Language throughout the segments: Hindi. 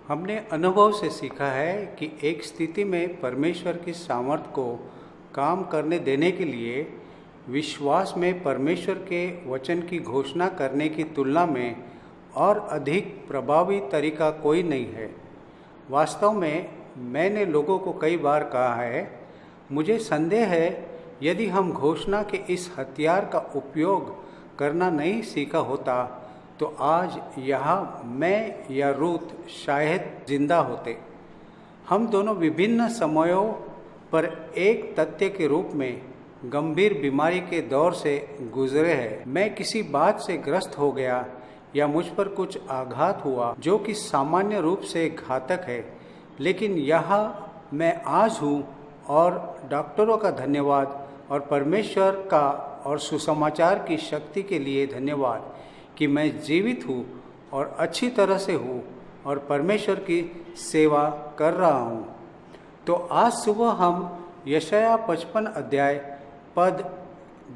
हमने अनुभव से सीखा है कि एक स्थिति में परमेश्वर की सामर्थ्य को काम करने देने के लिए विश्वास में परमेश्वर के वचन की घोषणा करने की तुलना में और अधिक प्रभावी तरीका कोई नहीं है। वास्तव में मैंने लोगों को कई बार कहा है, मुझे संदेह है यदि हम घोषणा के इस हथियार का उपयोग करना नहीं सीखा होता तो आज यहाँ मैं या रूथ शायद जिंदा होते। हम दोनों विभिन्न समयों पर एक तथ्य के रूप में गंभीर बीमारी के दौर से गुजरे हैं। मैं किसी बात से ग्रस्त हो गया या मुझ पर कुछ आघात हुआ जो कि सामान्य रूप से घातक है, लेकिन यहाँ मैं आज हूँ और डॉक्टरों का धन्यवाद और परमेश्वर का और सुसमाचार की शक्ति के लिए धन्यवाद कि मैं जीवित हूँ और अच्छी तरह से हूँ और परमेश्वर की सेवा कर रहा हूँ। तो आज सुबह हम यशाया 55 अध्याय पद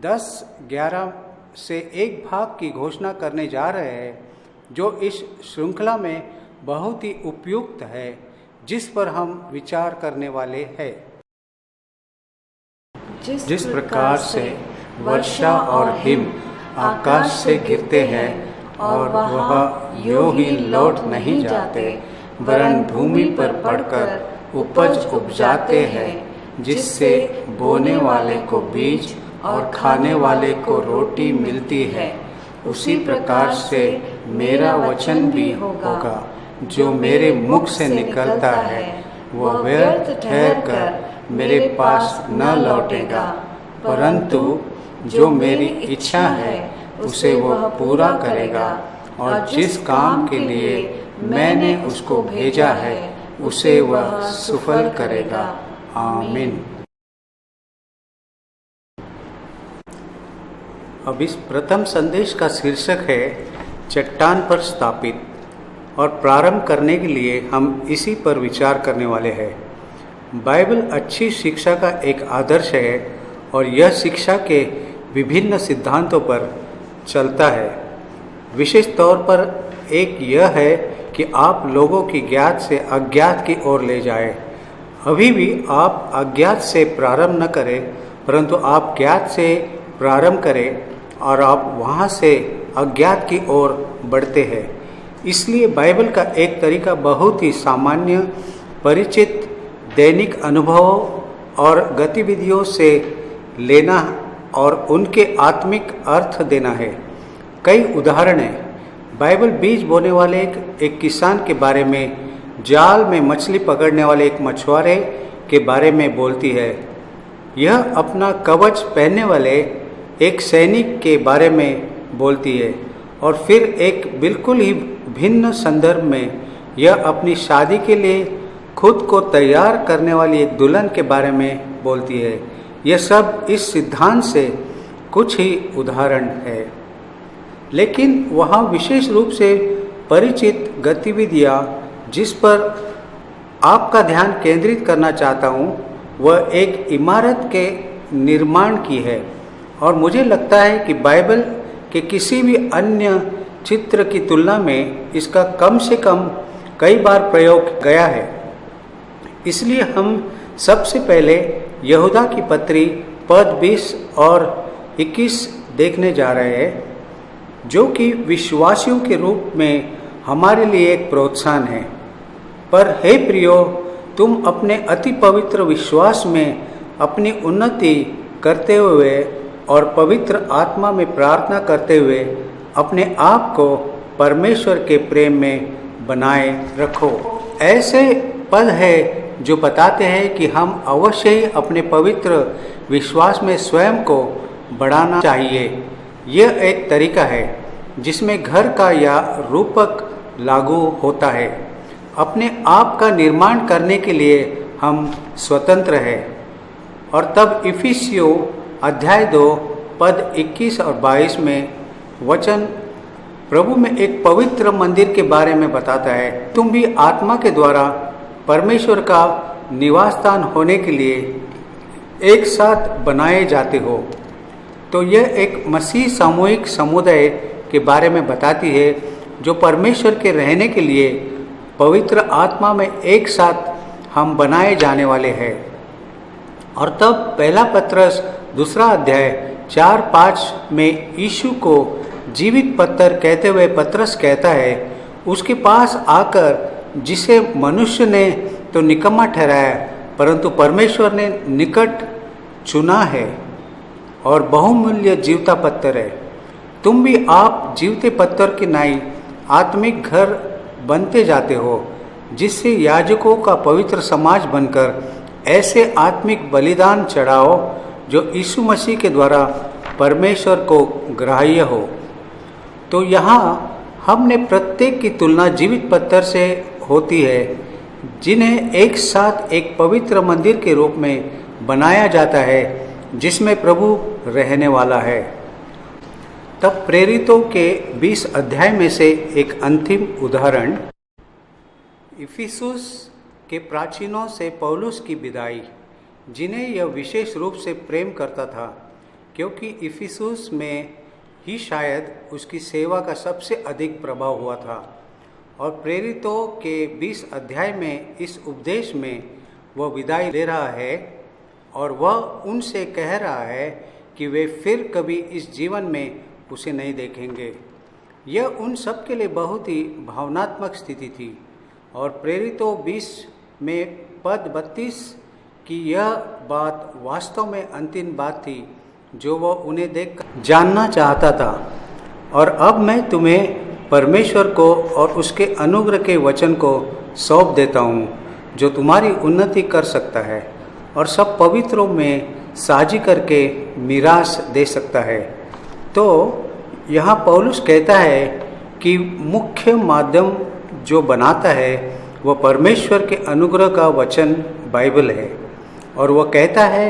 10-11 से एक भाग की घोषणा करने जा रहे हैं, जो इस श्रृंखला में बहुत ही उपयुक्त है, जिस पर हम विचार करने वाले हैं। जिस प्रकार से वर्षा और हिम आकाश से गिरते हैं और वह यूं ही लौट नहीं जाते, वरन भूमि पर पड़कर उपज उपजाते हैं, जिससे बोने वाले को बीज और खाने वाले को रोटी मिलती है, उसी प्रकार से मेरा वचन भी होगा जो मेरे मुख से निकलता है, वह व्यर्थ ठहर कर मेरे पास न लौटेगा, परंतु जो मेरी इच्छा है उसे वह पूरा करेगा और जिस काम के लिए मैंने उसको भेजा है उसे वह सफल करेगा। आमीन। अब इस प्रथम संदेश का शीर्षक है चट्टान पर स्थापित, और प्रारंभ करने के लिए हम इसी पर विचार करने वाले हैं। बाइबल अच्छी शिक्षा का एक आदर्श है और यह शिक्षा के विभिन्न सिद्धांतों पर चलता है। विशेष तौर पर एक यह है कि आप लोगों की ज्ञात से अज्ञात की ओर ले जाए। अभी भी आप अज्ञात से प्रारंभ न करें, परंतु आप ज्ञात से प्रारंभ करें और आप वहाँ से अज्ञात की ओर बढ़ते हैं। इसलिए बाइबल का एक तरीका बहुत ही सामान्य, परिचित दैनिक अनुभवों और गतिविधियों से लेना और उनके आत्मिक अर्थ देना है। कई उदाहरण हैं। बाइबल बीज बोने वाले एक किसान के बारे में, जाल में मछली पकड़ने वाले एक मछुआरे के बारे में बोलती है। यह अपना कवच पहनने वाले एक सैनिक के बारे में बोलती है, और फिर एक बिल्कुल ही भिन्न संदर्भ में यह अपनी शादी के लिए खुद को तैयार करने वाली एक दुल्हन के बारे में बोलती है। यह सब इस सिद्धांत से कुछ ही उदाहरण है, लेकिन वहाँ विशेष रूप से परिचित गतिविधियाँ जिस पर आपका ध्यान केंद्रित करना चाहता हूँ, वह एक इमारत के निर्माण की है। और मुझे लगता है कि बाइबल के किसी भी अन्य चित्र की तुलना में इसका कम से कम कई बार प्रयोग गया है। इसलिए हम सबसे पहले यहूदा की पत्री पद 20 और 21 देखने जा रहे हैं, जो कि विश्वासियों के रूप में हमारे लिए एक प्रोत्साहन है। पर हे प्रियो, तुम अपने अति पवित्र विश्वास में अपनी उन्नति करते हुए और पवित्र आत्मा में प्रार्थना करते हुए अपने आप को परमेश्वर के प्रेम में बनाए रखो। ऐसे पद है जो बताते हैं कि हम अवश्य ही अपने पवित्र विश्वास में स्वयं को बढ़ाना चाहिए। यह एक तरीका है जिसमें घर का या रूपक लागू होता है। अपने आप का निर्माण करने के लिए हम स्वतंत्र हैं। और तब इफिसियों अध्याय 2 पद 21 और 22 में वचन प्रभु में एक पवित्र मंदिर के बारे में बताता है। तुम भी आत्मा के द्वारा परमेश्वर का निवास स्थान होने के लिए एक साथ बनाए जाते हो। तो यह एक मसीह सामूहिक समुदाय के बारे में बताती है जो परमेश्वर के रहने के लिए पवित्र आत्मा में एक साथ हम बनाए जाने वाले हैं। और तब पहला पत्रस 2 अध्याय 4-5 में यीशु को जीवित पत्थर कहते हुए पत्रस कहता है, उसके पास आकर जिसे मनुष्य ने तो निकम्मा ठहराया, परंतु परमेश्वर ने निकट चुना है और बहुमूल्य जीवता पत्थर है। तुम भी आप जीवते पत्थर की नाई आत्मिक घर बनते जाते हो, जिससे याजकों का पवित्र समाज बनकर ऐसे आत्मिक बलिदान चढ़ाओ जो यीशु मसीह के द्वारा परमेश्वर को ग्राह्य हो। तो यहाँ हमने प्रत्येक की तुलना जीवित पत्थर से होती है, जिन्हें एक साथ एक पवित्र मंदिर के रूप में बनाया जाता है, जिसमें प्रभु रहने वाला है। तब प्रेरितों के 20 अध्याय में से एक अंतिम उदाहरण, इफिसुस के प्राचीनों से पौलुस की विदाई, जिन्हें यह विशेष रूप से प्रेम करता था, क्योंकि इफिसुस में ही शायद उसकी सेवा का सबसे अधिक प्रभाव हुआ था। और प्रेरितों के 20 अध्याय में इस उपदेश में वह विदाई ले रहा है और वह उनसे कह रहा है कि वे फिर कभी इस जीवन में उसे नहीं देखेंगे। यह उन सब के लिए बहुत ही भावनात्मक स्थिति थी। और प्रेरितों 20 में पद 32 की यह बात वास्तव में अंतिम बात थी जो वह उन्हें देख जानना चाहता था। और अब मैं तुम्हें परमेश्वर को और उसके अनुग्रह के वचन को सौंप देता हूँ, जो तुम्हारी उन्नति कर सकता है और सब पवित्रों में साझी करके मीरास दे सकता है। तो यहाँ पौलुस कहता है कि मुख्य माध्यम जो बनाता है वह परमेश्वर के अनुग्रह का वचन बाइबल है। और वह कहता है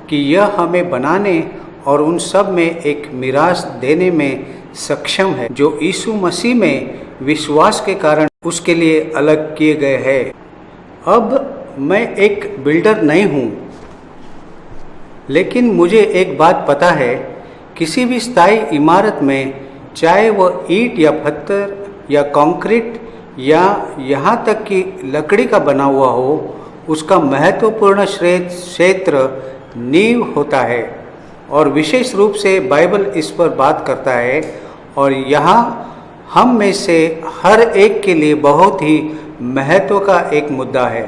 कि यह हमें बनाने और उन सब में एक मीरास देने में सक्षम है, जो यीशु मसीह में विश्वास के कारण उसके लिए अलग किए गए हैं। अब मैं एक बिल्डर नहीं हूँ, लेकिन मुझे एक बात पता है, किसी भी स्थायी इमारत में, चाहे वह ईंट या पत्थर या कंक्रीट या यहाँ तक कि लकड़ी का बना हुआ हो, उसका महत्वपूर्ण क्षेत्र नींव होता है। और विशेष रूप से बाइबल इस पर बात करता है। और यहाँ हम में से हर एक के लिए बहुत ही महत्व का एक मुद्दा है।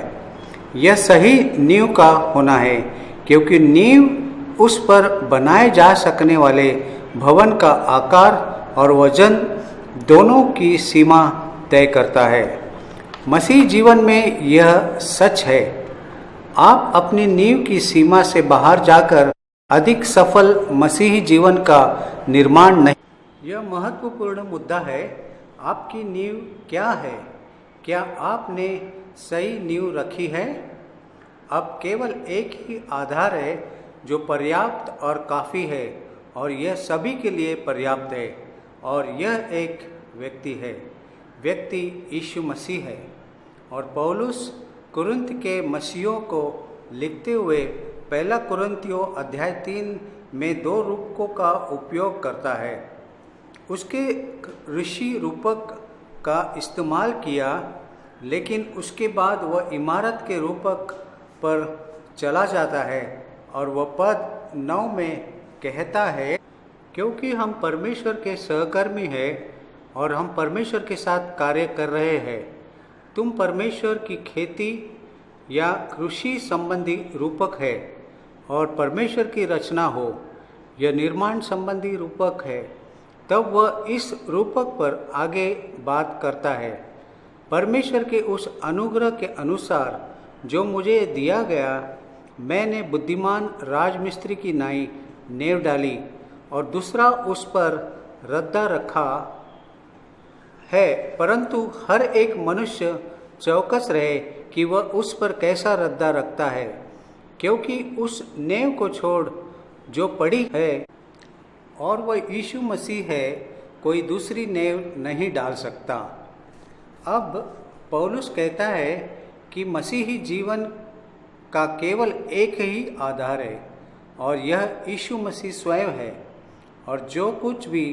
यह सही नींव का होना है, क्योंकि नींव उस पर बनाए जा सकने वाले भवन का आकार और वजन दोनों की सीमा तय करता है। मसीह जीवन में यह सच है। आप अपनी नींव की सीमा से बाहर जाकर अधिक सफल मसीही जीवन का निर्माण नहीं। यह महत्वपूर्ण मुद्दा है। आपकी नींव क्या है? क्या आपने सही नींव रखी है? अब केवल एक ही आधार है जो पर्याप्त और काफ़ी है, और यह सभी के लिए पर्याप्त है। और यह एक व्यक्ति है। व्यक्ति यीशु मसीह है। और पौलुस कुरिन्थ के मसीहों को लिखते हुए पहला कुरिन्थियों अध्याय 3 में 2 रूपकों का उपयोग करता है। उसके ऋषि रूपक का इस्तेमाल किया, लेकिन उसके बाद वह इमारत के रूपक पर चला जाता है। और वह पद 9 में कहता है, क्योंकि हम परमेश्वर के सहकर्मी हैं और हम परमेश्वर के साथ कार्य कर रहे हैं। तुम परमेश्वर की खेती या कृषि संबंधी रूपक है और परमेश्वर की रचना हो, यह निर्माण संबंधी रूपक है। तब वह इस रूपक पर आगे बात करता है, परमेश्वर के उस अनुग्रह के अनुसार जो मुझे दिया गया, मैंने बुद्धिमान राजमिस्त्री की नाई नींव डाली और दूसरा उस पर रद्दा रखा है, परंतु हर एक मनुष्य चौकस रहे कि वह उस पर कैसा रद्दा रखता है, क्योंकि उस नींव को छोड़ जो पड़ी है और वह यीशु मसीह है, कोई दूसरी नींव नहीं डाल सकता। अब पौलुस कहता है कि मसीही जीवन का केवल एक ही आधार है और यह यीशु मसीह स्वयं है। और जो कुछ भी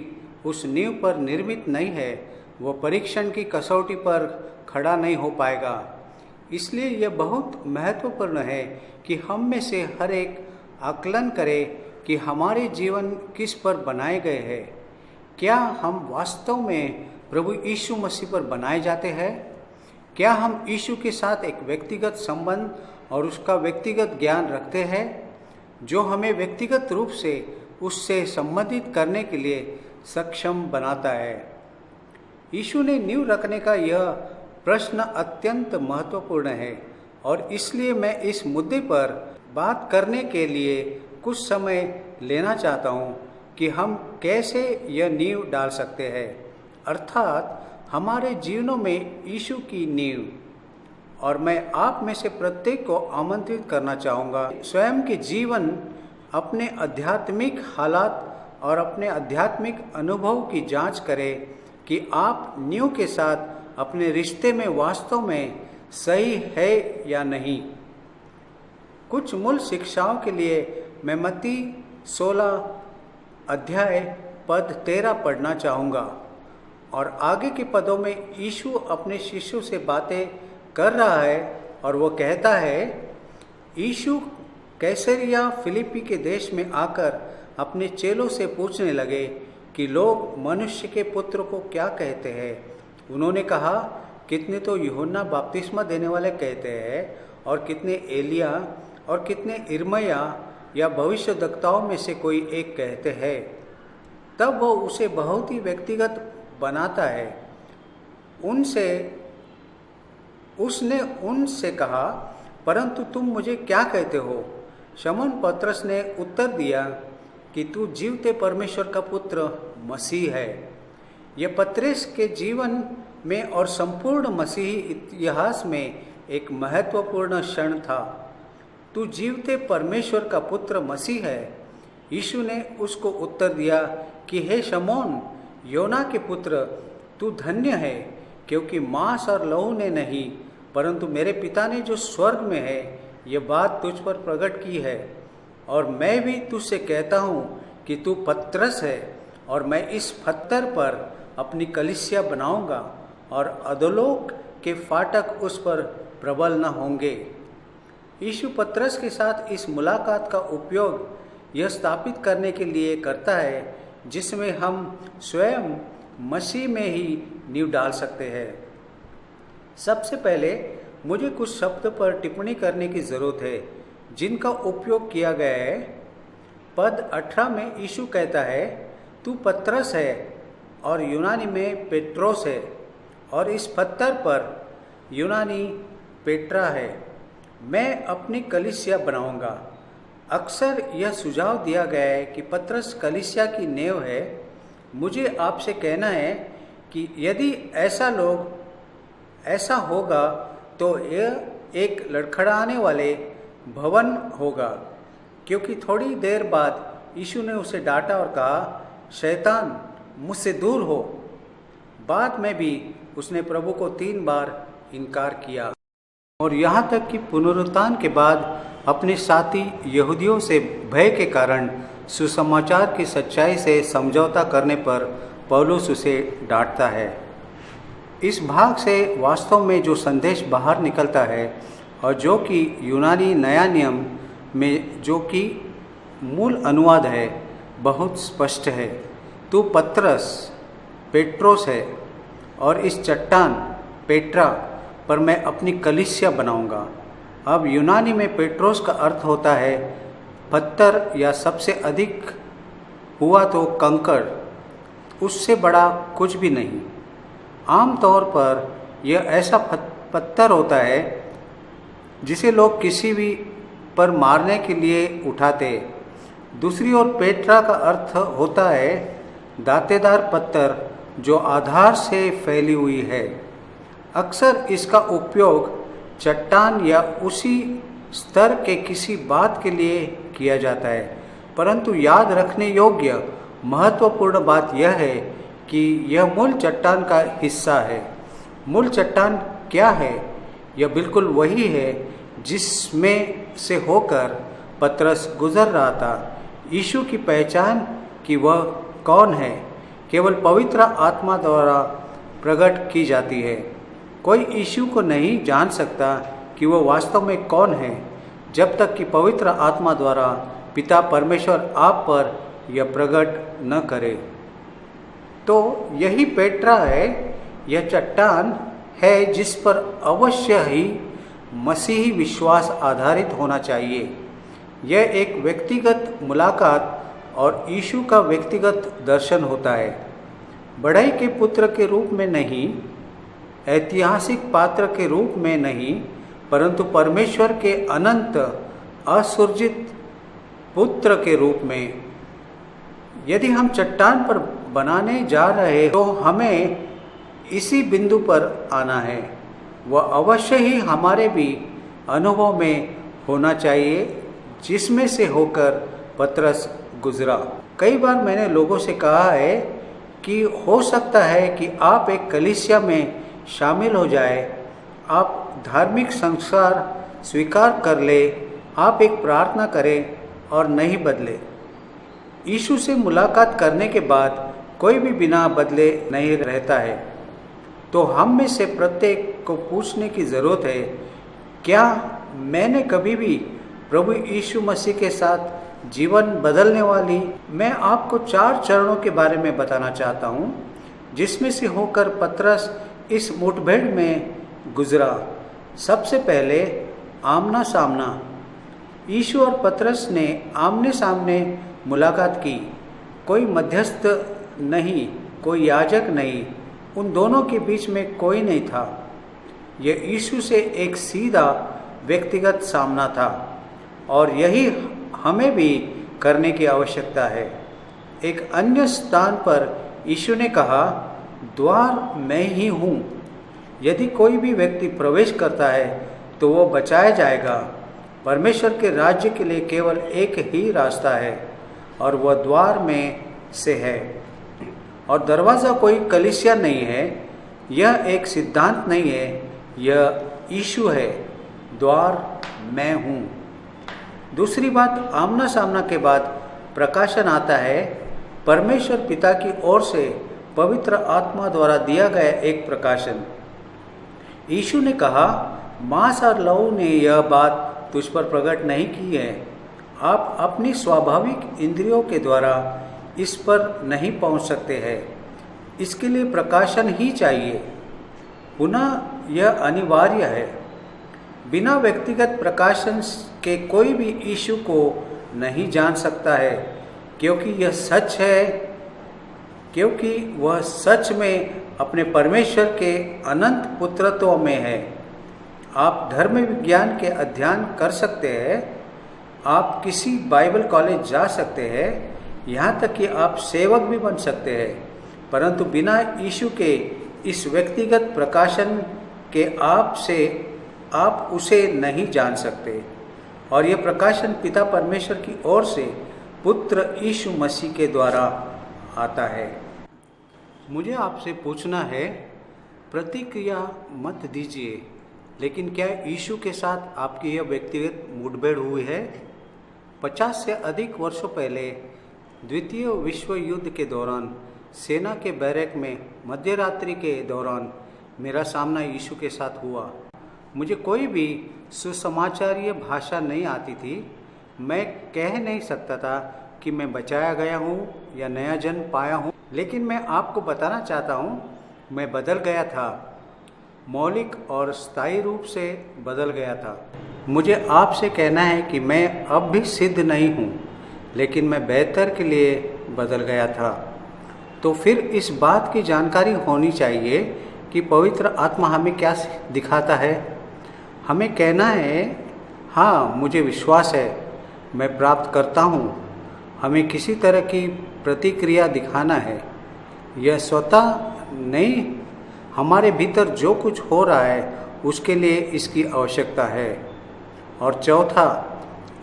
उस नींव पर निर्मित नहीं है, वह परीक्षण की कसौटी पर खड़ा नहीं हो पाएगा। इसलिए यह बहुत महत्वपूर्ण है कि हम में से हर एक आकलन करे कि हमारे जीवन किस पर बनाए गए हैं। क्या हम वास्तव में प्रभु यीशु मसीह पर बनाए जाते हैं? क्या हम यीशु के साथ एक व्यक्तिगत संबंध और उसका व्यक्तिगत ज्ञान रखते हैं जो हमें व्यक्तिगत रूप से उससे संबंधित करने के लिए सक्षम बनाता है? यीशु ने नींव रखने का यह प्रश्न अत्यंत महत्वपूर्ण है और इसलिए मैं इस मुद्दे पर बात करने के लिए कुछ समय लेना चाहता हूँ कि हम कैसे यह नींव डाल सकते हैं, अर्थात हमारे जीवनों में यीशु की नींव। और मैं आप में से प्रत्येक को आमंत्रित करना चाहूँगा स्वयं के जीवन, अपने आध्यात्मिक हालात और अपने आध्यात्मिक अनुभव की जांच करें कि आप नींव के साथ अपने रिश्ते में वास्तव में सही है या नहीं। कुछ मूल शिक्षाओं के लिए मैं मत्ती 16 अध्याय पद 13 पढ़ना चाहूँगा और आगे के पदों में यीशु अपने शिष्यों से बातें कर रहा है और वो कहता है, यीशु कैसरिया फिलिप्पी के देश में आकर अपने चेलों से पूछने लगे कि लोग मनुष्य के पुत्र को क्या कहते हैं। उन्होंने कहा, कितने तो यूहन्ना बपतिस्मा देने वाले कहते हैं और कितने एलिया और कितने इर्मया या भविष्यद्वक्ताओं में से कोई एक कहते हैं। तब वो उसे बहुत ही व्यक्तिगत बनाता है। उसने उनसे कहा, परंतु तुम मुझे क्या कहते हो? शमौन पतरस ने उत्तर दिया कि तू जीवते परमेश्वर का पुत्र मसीह है। यह पतरस के जीवन में और संपूर्ण मसीही इतिहास में एक महत्वपूर्ण क्षण था। तू जीवते परमेश्वर का पुत्र मसीह है। यीशु ने उसको उत्तर दिया कि हे शमौन, योना के पुत्र, तू धन्य है, क्योंकि मांस और लहू ने नहीं परंतु मेरे पिता ने जो स्वर्ग में है ये बात तुझ पर प्रकट की है। और मैं भी तुझसे कहता हूँ कि तू पतरस है और मैं इस पत्थर पर अपनी कलीसिया बनाऊंगा और अधोलोक के फाटक उस पर प्रबल न होंगे। यीशु पतरस के साथ इस मुलाकात का उपयोग यह स्थापित करने के लिए करता है जिसमें हम स्वयं मसीह में ही नींव डाल सकते हैं। सबसे पहले मुझे कुछ शब्द पर टिप्पणी करने की ज़रूरत है जिनका उपयोग किया गया है। पद 18 में यीशु कहता है, तू पतरस है और यूनानी में पेट्रोस है और इस पत्थर पर यूनानी पेट्रा है मैं अपनी कलीसिया बनाऊंगा। अक्सर यह सुझाव दिया गया है कि पतरस कलीसिया की नींव है। मुझे आपसे कहना है कि यदि ऐसा होगा तो यह एक लड़खड़ाने वाले भवन होगा, क्योंकि थोड़ी देर बाद यीशु ने उसे डांटा और कहा, शैतान मुझसे दूर हो। बाद में भी उसने प्रभु को 3 बार इनकार किया और यहाँ तक कि पुनरुत्थान के बाद अपने साथी यहूदियों से भय के कारण सुसमाचार की सच्चाई से समझौता करने पर पौलुस उसे डांटता है। इस भाग से वास्तव में जो संदेश बाहर निकलता है और जो कि यूनानी नया नियम में जो कि मूल अनुवाद है बहुत स्पष्ट है। तू पतरस पेट्रोस है और इस चट्टान पेट्रा पर मैं अपनी कलीसिया बनाऊंगा। अब यूनानी में पेट्रोस का अर्थ होता है पत्थर या सबसे अधिक हुआ तो कंकड़, उससे बड़ा कुछ भी नहीं। आमतौर पर यह ऐसा पत्थर होता है जिसे लोग किसी भी पर मारने के लिए उठाते। दूसरी ओर पेट्रा का अर्थ होता है दांतेदार पत्थर जो आधार से फैली हुई है। अक्सर इसका उपयोग चट्टान या उसी स्तर के किसी बात के लिए किया जाता है, परंतु याद रखने योग्य महत्वपूर्ण बात यह है कि यह मूल चट्टान का हिस्सा है। मूल चट्टान क्या है? यह बिल्कुल वही है जिसमें से होकर पतरस गुजर रहा था। यीशु की पहचान कि वह कौन है केवल पवित्र आत्मा द्वारा प्रकट की जाती है। कोई यीशु को नहीं जान सकता कि वो वास्तव में कौन है जब तक कि पवित्र आत्मा द्वारा पिता परमेश्वर आप पर यह प्रकट न करे। तो यही पेट्रा है, यह चट्टान है जिस पर अवश्य ही मसीही विश्वास आधारित होना चाहिए। यह एक व्यक्तिगत मुलाकात और यीशु का व्यक्तिगत दर्शन होता है, बढ़ई के पुत्र के रूप में नहीं, ऐतिहासिक पात्र के रूप में नहीं, परंतु परमेश्वर के अनंत असुरजित पुत्र के रूप में। यदि हम चट्टान पर बनाने जा रहे हैं तो हमें इसी बिंदु पर आना है। वह अवश्य ही हमारे भी अनुभव में होना चाहिए जिसमें से होकर पतरस गुजरा। कई बार मैंने लोगों से कहा है कि हो सकता है कि आप एक कलीसिया में शामिल हो जाए, आप धार्मिक संस्कार स्वीकार कर ले, आप एक प्रार्थना करें और नहीं बदले। यीशु से मुलाकात करने के बाद कोई भी बिना बदले नहीं रहता है। तो हम में से प्रत्येक को पूछने की ज़रूरत है, क्या मैंने कभी भी प्रभु यीशु मसीह के साथ जीवन बदलने वाली। मैं आपको 4 चरणों के बारे में बताना चाहता हूँ जिसमें से होकर पतरस इस मुठभेड़ में गुजरा। सबसे पहले आमना सामना। यीशु और पतरस ने आमने सामने मुलाकात की। कोई मध्यस्थ नहीं, कोई याजक नहीं, उन दोनों के बीच में कोई नहीं था। यह यीशु से एक सीधा व्यक्तिगत सामना था और यही हमें भी करने की आवश्यकता है। एक अन्य स्थान पर यीशु ने कहा, द्वार मैं ही हूँ, यदि कोई भी व्यक्ति प्रवेश करता है तो वो बचाया जाएगा। परमेश्वर के राज्य के लिए केवल एक ही रास्ता है और वह द्वार में से है। और दरवाज़ा कोई कलीसिया नहीं है, यह एक सिद्धांत नहीं है, यह यीशु है। द्वार मैं हूँ। दूसरी बात, आमना सामना के बाद प्रकाशन आता है। परमेश्वर पिता की ओर से पवित्र आत्मा द्वारा दिया गया एक प्रकाशन। यीशु ने कहा, मांस और लहू ने यह बात तुझ पर प्रकट नहीं की है। आप अपनी स्वाभाविक इंद्रियों के द्वारा इस पर नहीं पहुंच सकते हैं। इसके लिए प्रकाशन ही चाहिए। पुनः यह अनिवार्य है। बिना व्यक्तिगत प्रकाशन के कोई भी यीशु को नहीं जान सकता है, क्योंकि यह सच है, क्योंकि वह सच में अपने परमेश्वर के अनंत पुत्रत्व में है। आप धर्म विज्ञान के अध्ययन कर सकते हैं, आप किसी बाइबल कॉलेज जा सकते हैं, यहाँ तक कि आप सेवक भी बन सकते हैं, परंतु बिना यीशु के इस व्यक्तिगत प्रकाशन के आप उसे नहीं जान सकते। और यह प्रकाशन पिता परमेश्वर की ओर से पुत्र यीशु मसीह के द्वारा आता है। मुझे आपसे पूछना है, प्रतिक्रिया मत दीजिए, लेकिन क्या यीशु के साथ आपकी यह व्यक्तिगत मुठभेड़ हुई है? 50 से अधिक वर्षों पहले द्वितीय विश्व युद्ध के दौरान सेना के बैरक में मध्यरात्रि के दौरान मेरा सामना यीशु के साथ हुआ। मुझे कोई भी सुसमाचारीय भाषा नहीं आती थी। मैं कह नहीं सकता था कि मैं बचाया गया हूँ या नया जन्म पाया हूँ, लेकिन मैं आपको बताना चाहता हूँ, मैं बदल गया था, मौलिक और स्थायी रूप से बदल गया था। मुझे आपसे कहना है कि मैं अब भी सिद्ध नहीं हूँ, लेकिन मैं बेहतर के लिए बदल गया था। तो फिर इस बात की जानकारी होनी चाहिए कि पवित्र आत्मा हमें क्या दिखाता है। हमें कहना है, हाँ मुझे विश्वास है, मैं प्राप्त करता हूँ। हमें किसी तरह की प्रतिक्रिया दिखाना है। यह स्वतः नहीं, हमारे भीतर जो कुछ हो रहा है उसके लिए इसकी आवश्यकता है। और चौथा,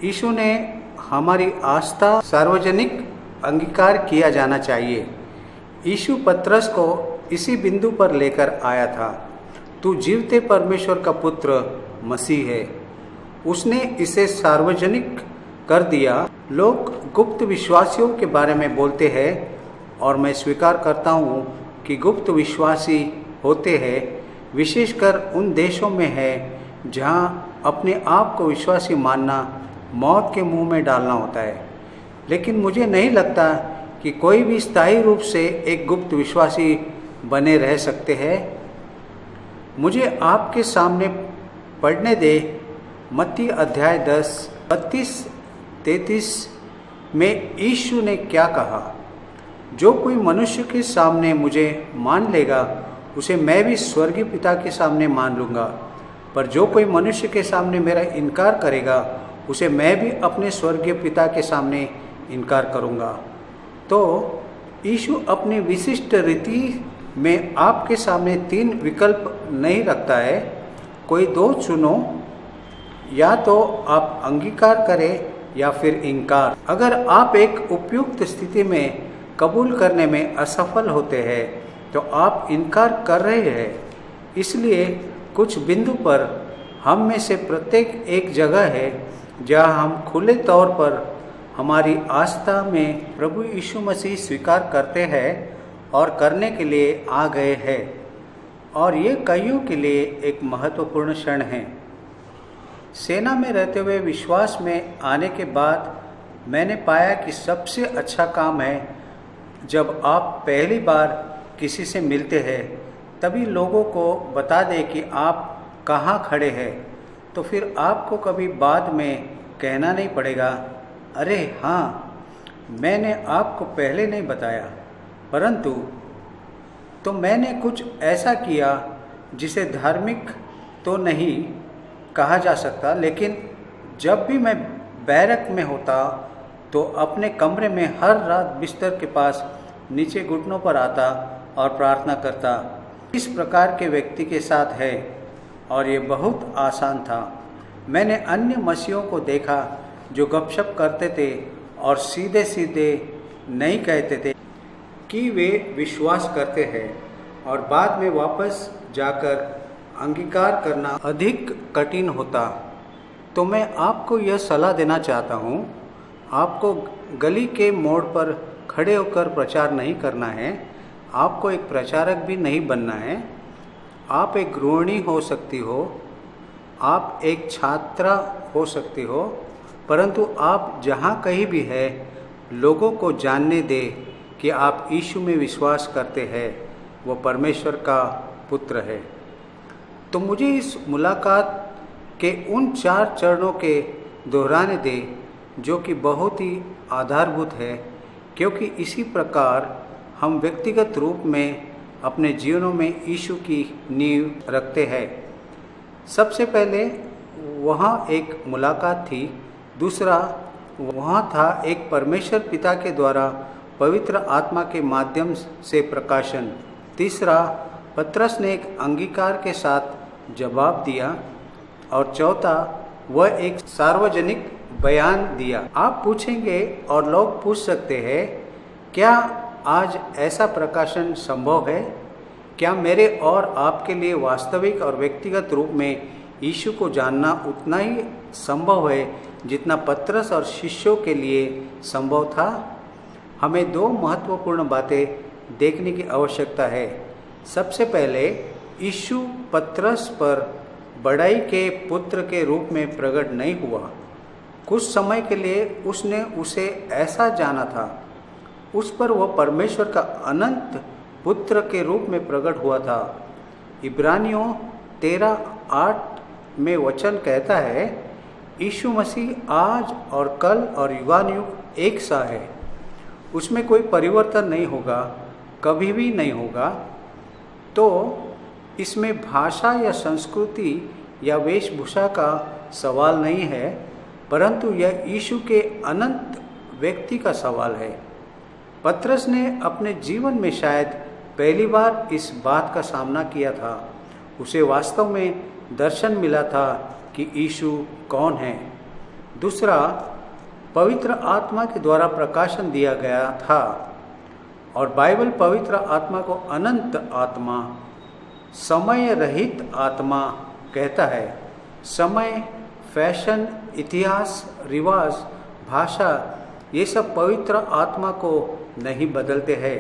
यीशु ने हमारी आस्था सार्वजनिक अंगीकार किया जाना चाहिए। यीशु पतरस को इसी बिंदु पर लेकर आया था। तू जीवते परमेश्वर का पुत्र मसीह है। उसने इसे सार्वजनिक कर दिया। लोग गुप्त विश्वासियों के बारे में बोलते हैं और मैं स्वीकार करता हूँ कि गुप्त विश्वासी होते हैं विशेषकर उन देशों में है जहाँ अपने आप को विश्वासी मानना मौत के मुंह में डालना होता है। लेकिन मुझे नहीं लगता कि कोई भी स्थायी रूप से एक गुप्त विश्वासी बने रह सकते हैं। मुझे आपके सामने पढ़ने दे मत्ती अध्याय 10 32-33 में यीशु ने क्या कहा। जो कोई मनुष्य के सामने मुझे मान लेगा उसे मैं भी स्वर्गीय पिता के सामने मान लूँगा, पर जो कोई मनुष्य के सामने मेरा इनकार करेगा उसे मैं भी अपने स्वर्गीय पिता के सामने इनकार करूँगा। तो यीशु अपनी विशिष्ट रीति में आपके सामने 3 विकल्प नहीं रखता है, कोई 2 चुनो, या तो आप अंगीकार करें या फिर इनकार। अगर आप एक उपयुक्त स्थिति में कबूल करने में असफल होते हैं तो आप इनकार कर रहे हैं। इसलिए कुछ बिंदु पर हम में से प्रत्येक एक जगह है जहां हम खुले तौर पर हमारी आस्था में प्रभु यीशु मसीह स्वीकार करते हैं और करने के लिए आ गए हैं, और ये कईयों के लिए एक महत्वपूर्ण क्षण है। सेना में रहते हुए विश्वास में आने के बाद मैंने पाया कि सबसे अच्छा काम है जब आप पहली बार किसी से मिलते हैं तभी लोगों को बता दें कि आप कहाँ खड़े हैं, तो फिर आपको कभी बाद में कहना नहीं पड़ेगा, अरे हाँ मैंने आपको पहले नहीं बताया, परंतु तो मैंने कुछ ऐसा किया जिसे धार्मिक तो नहीं कहा जा सकता, लेकिन जब भी मैं बैरक में होता तो अपने कमरे में हर रात बिस्तर के पास नीचे घुटनों पर आता और प्रार्थना करता। इस प्रकार के व्यक्ति के साथ है और ये बहुत आसान था। मैंने अन्य मसीहों को देखा जो गपशप करते थे और सीधे सीधे नहीं कहते थे कि वे विश्वास करते हैं और बाद में वापस जाकर अंगीकार करना अधिक कठिन होता। तो मैं आपको यह सलाह देना चाहता हूँ, आपको गली के मोड़ पर खड़े होकर प्रचार नहीं करना है, आपको एक प्रचारक भी नहीं बनना है। आप एक गृहिणी हो सकती हो, आप एक छात्रा हो सकती हो, परंतु आप जहाँ कहीं भी है लोगों को जानने दे कि आप यीशु में विश्वास करते हैं, वो परमेश्वर का पुत्र है। तो मुझे इस मुलाकात के उन 4 चरणों के दोहराने दे जो कि बहुत ही आधारभूत है, क्योंकि इसी प्रकार हम व्यक्तिगत रूप में अपने जीवनों में यीशु की नींव रखते हैं। सबसे पहले वहाँ एक मुलाकात थी, दूसरा वहाँ था एक परमेश्वर पिता के द्वारा पवित्र आत्मा के माध्यम से प्रकाशन, तीसरा पतरस ने एक अंगीकार के साथ जवाब दिया, और चौथा वह एक सार्वजनिक बयान दिया। आप पूछेंगे और लोग पूछ सकते हैं, क्या आज ऐसा प्रकाशन संभव है? क्या मेरे और आपके लिए वास्तविक और व्यक्तिगत रूप में यीशु को जानना उतना ही संभव है जितना पतरस और शिष्यों के लिए संभव था? हमें 2 महत्वपूर्ण बातें देखने की आवश्यकता है। सबसे पहले, यीशु पतरस पर बड़ाई के पुत्र के रूप में प्रकट नहीं हुआ। कुछ समय के लिए उसने उसे ऐसा जाना था, उस पर वह परमेश्वर का अनंत पुत्र के रूप में प्रकट हुआ था। इब्रानियों 13:8 में वचन कहता है, यीशु मसीह आज और कल और युगानुयुग एक सा है, उसमें कोई परिवर्तन नहीं होगा, कभी भी नहीं होगा। तो इसमें भाषा या संस्कृति या वेशभूषा का सवाल नहीं है, परंतु यह यीशु के अनंत व्यक्ति का सवाल है। पतरस ने अपने जीवन में शायद पहली बार इस बात का सामना किया था। उसे वास्तव में दर्शन मिला था कि यीशु कौन है। दूसरा, पवित्र आत्मा के द्वारा प्रकाशन दिया गया था, और बाइबल पवित्र आत्मा को अनंत आत्मा, समय रहित आत्मा कहता है। समय, फैशन, इतिहास, रिवाज, भाषा, ये सब पवित्र आत्मा को नहीं बदलते हैं।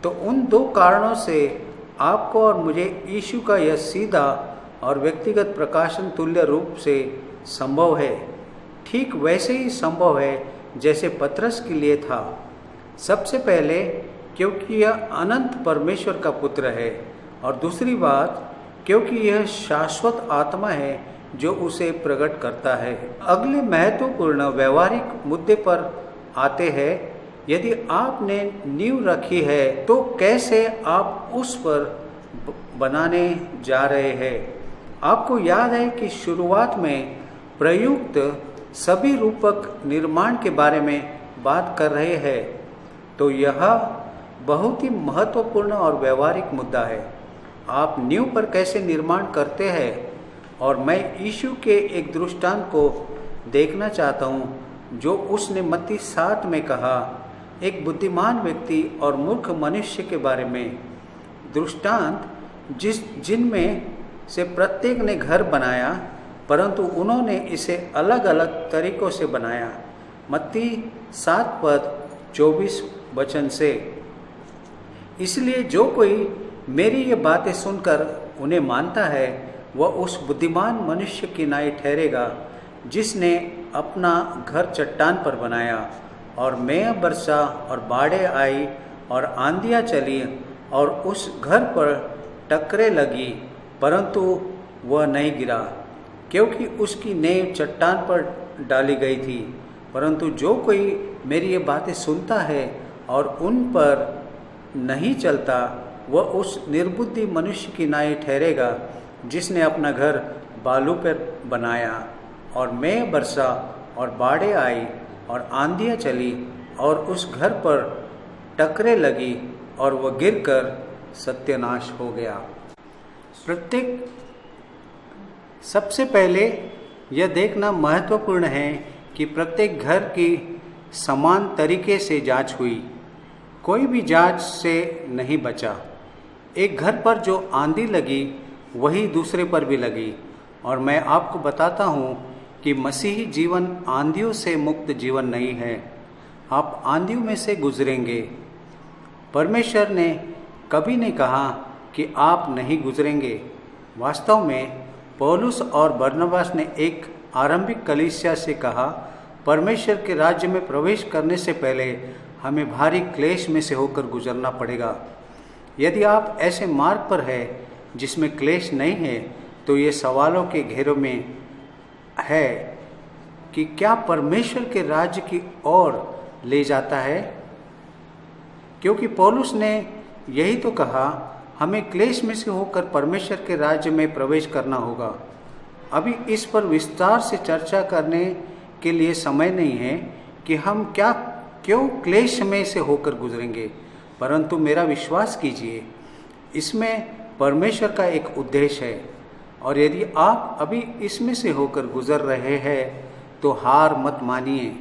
तो उन 2 कारणों से आपको और मुझे यीशु का यह सीधा और व्यक्तिगत प्रकाशन तुल्य रूप से संभव है, ठीक वैसे ही संभव है जैसे पतरस के लिए था। सबसे पहले क्योंकि यह अनंत परमेश्वर का पुत्र है, और दूसरी बात क्योंकि यह शाश्वत आत्मा है जो उसे प्रकट करता है। अगले महत्वपूर्ण व्यवहारिक मुद्दे पर आते हैं। यदि आपने नींव रखी है तो कैसे आप उस पर बनाने जा रहे हैं। आपको याद है कि शुरुआत में प्रयुक्त सभी रूपक निर्माण के बारे में बात कर रहे हैं, तो यह बहुत ही महत्वपूर्ण और व्यवहारिक मुद्दा है। आप नींव पर कैसे निर्माण करते हैं, और मैं यीशु के एक दृष्टांत को देखना चाहता हूँ जो उसने मत्ती 7 में कहा, एक बुद्धिमान व्यक्ति और मूर्ख मनुष्य के बारे में। दृष्टांत जिनमें से प्रत्येक ने घर बनाया, परंतु उन्होंने इसे अलग अलग तरीकों से बनाया। मत्ती 7:24 से। इसलिए जो कोई मेरी ये बातें सुनकर उन्हें मानता है, वह उस बुद्धिमान मनुष्य की नाई ठहरेगा जिसने अपना घर चट्टान पर बनाया, और मेघ बरसा और बाढ़ें आई और आंधियाँ चली और उस घर पर टकरे लगी, परंतु वह नहीं गिरा क्योंकि उसकी नींव चट्टान पर डाली गई थी। परंतु जो कोई मेरी ये बातें सुनता है और उन पर नहीं चलता, वह उस निर्बुद्धि मनुष्य की नाई ठहरेगा जिसने अपना घर बालू पर बनाया, और मेघ बरसा और बाढ़ें आई और आंधियाँ चली और उस घर पर टकरे लगी और वह गिरकर सत्यानाश हो गया। सबसे पहले यह देखना महत्वपूर्ण है कि प्रत्येक घर की समान तरीके से जांच हुई, कोई भी जांच से नहीं बचा। एक घर पर जो आंधी लगी वही दूसरे पर भी लगी, और मैं आपको बताता हूँ कि मसीही जीवन आंधियों से मुक्त जीवन नहीं है। आप आंधियों में से गुजरेंगे। परमेश्वर ने कभी नहीं कहा कि आप नहीं गुजरेंगे। वास्तव में पौलुस और बरनबास ने एक आरंभिक कलीसिया से कहा, परमेश्वर के राज्य में प्रवेश करने से पहले हमें भारी क्लेश में से होकर गुजरना पड़ेगा। यदि आप ऐसे मार्ग पर हैं जिसमें क्लेश नहीं है, तो ये सवालों के घेरों में है कि क्या परमेश्वर के राज्य की ओर ले जाता है, क्योंकि पौलुस ने यही तो कहा, हमें क्लेश में से होकर परमेश्वर के राज्य में प्रवेश करना होगा। अभी इस पर विस्तार से चर्चा करने के लिए समय नहीं है कि हम क्यों क्लेश में से होकर गुजरेंगे, परंतु मेरा विश्वास कीजिए, इसमें परमेश्वर का एक उद्देश्य है, और यदि आप अभी इसमें से होकर गुजर रहे हैं तो हार मत मानिए।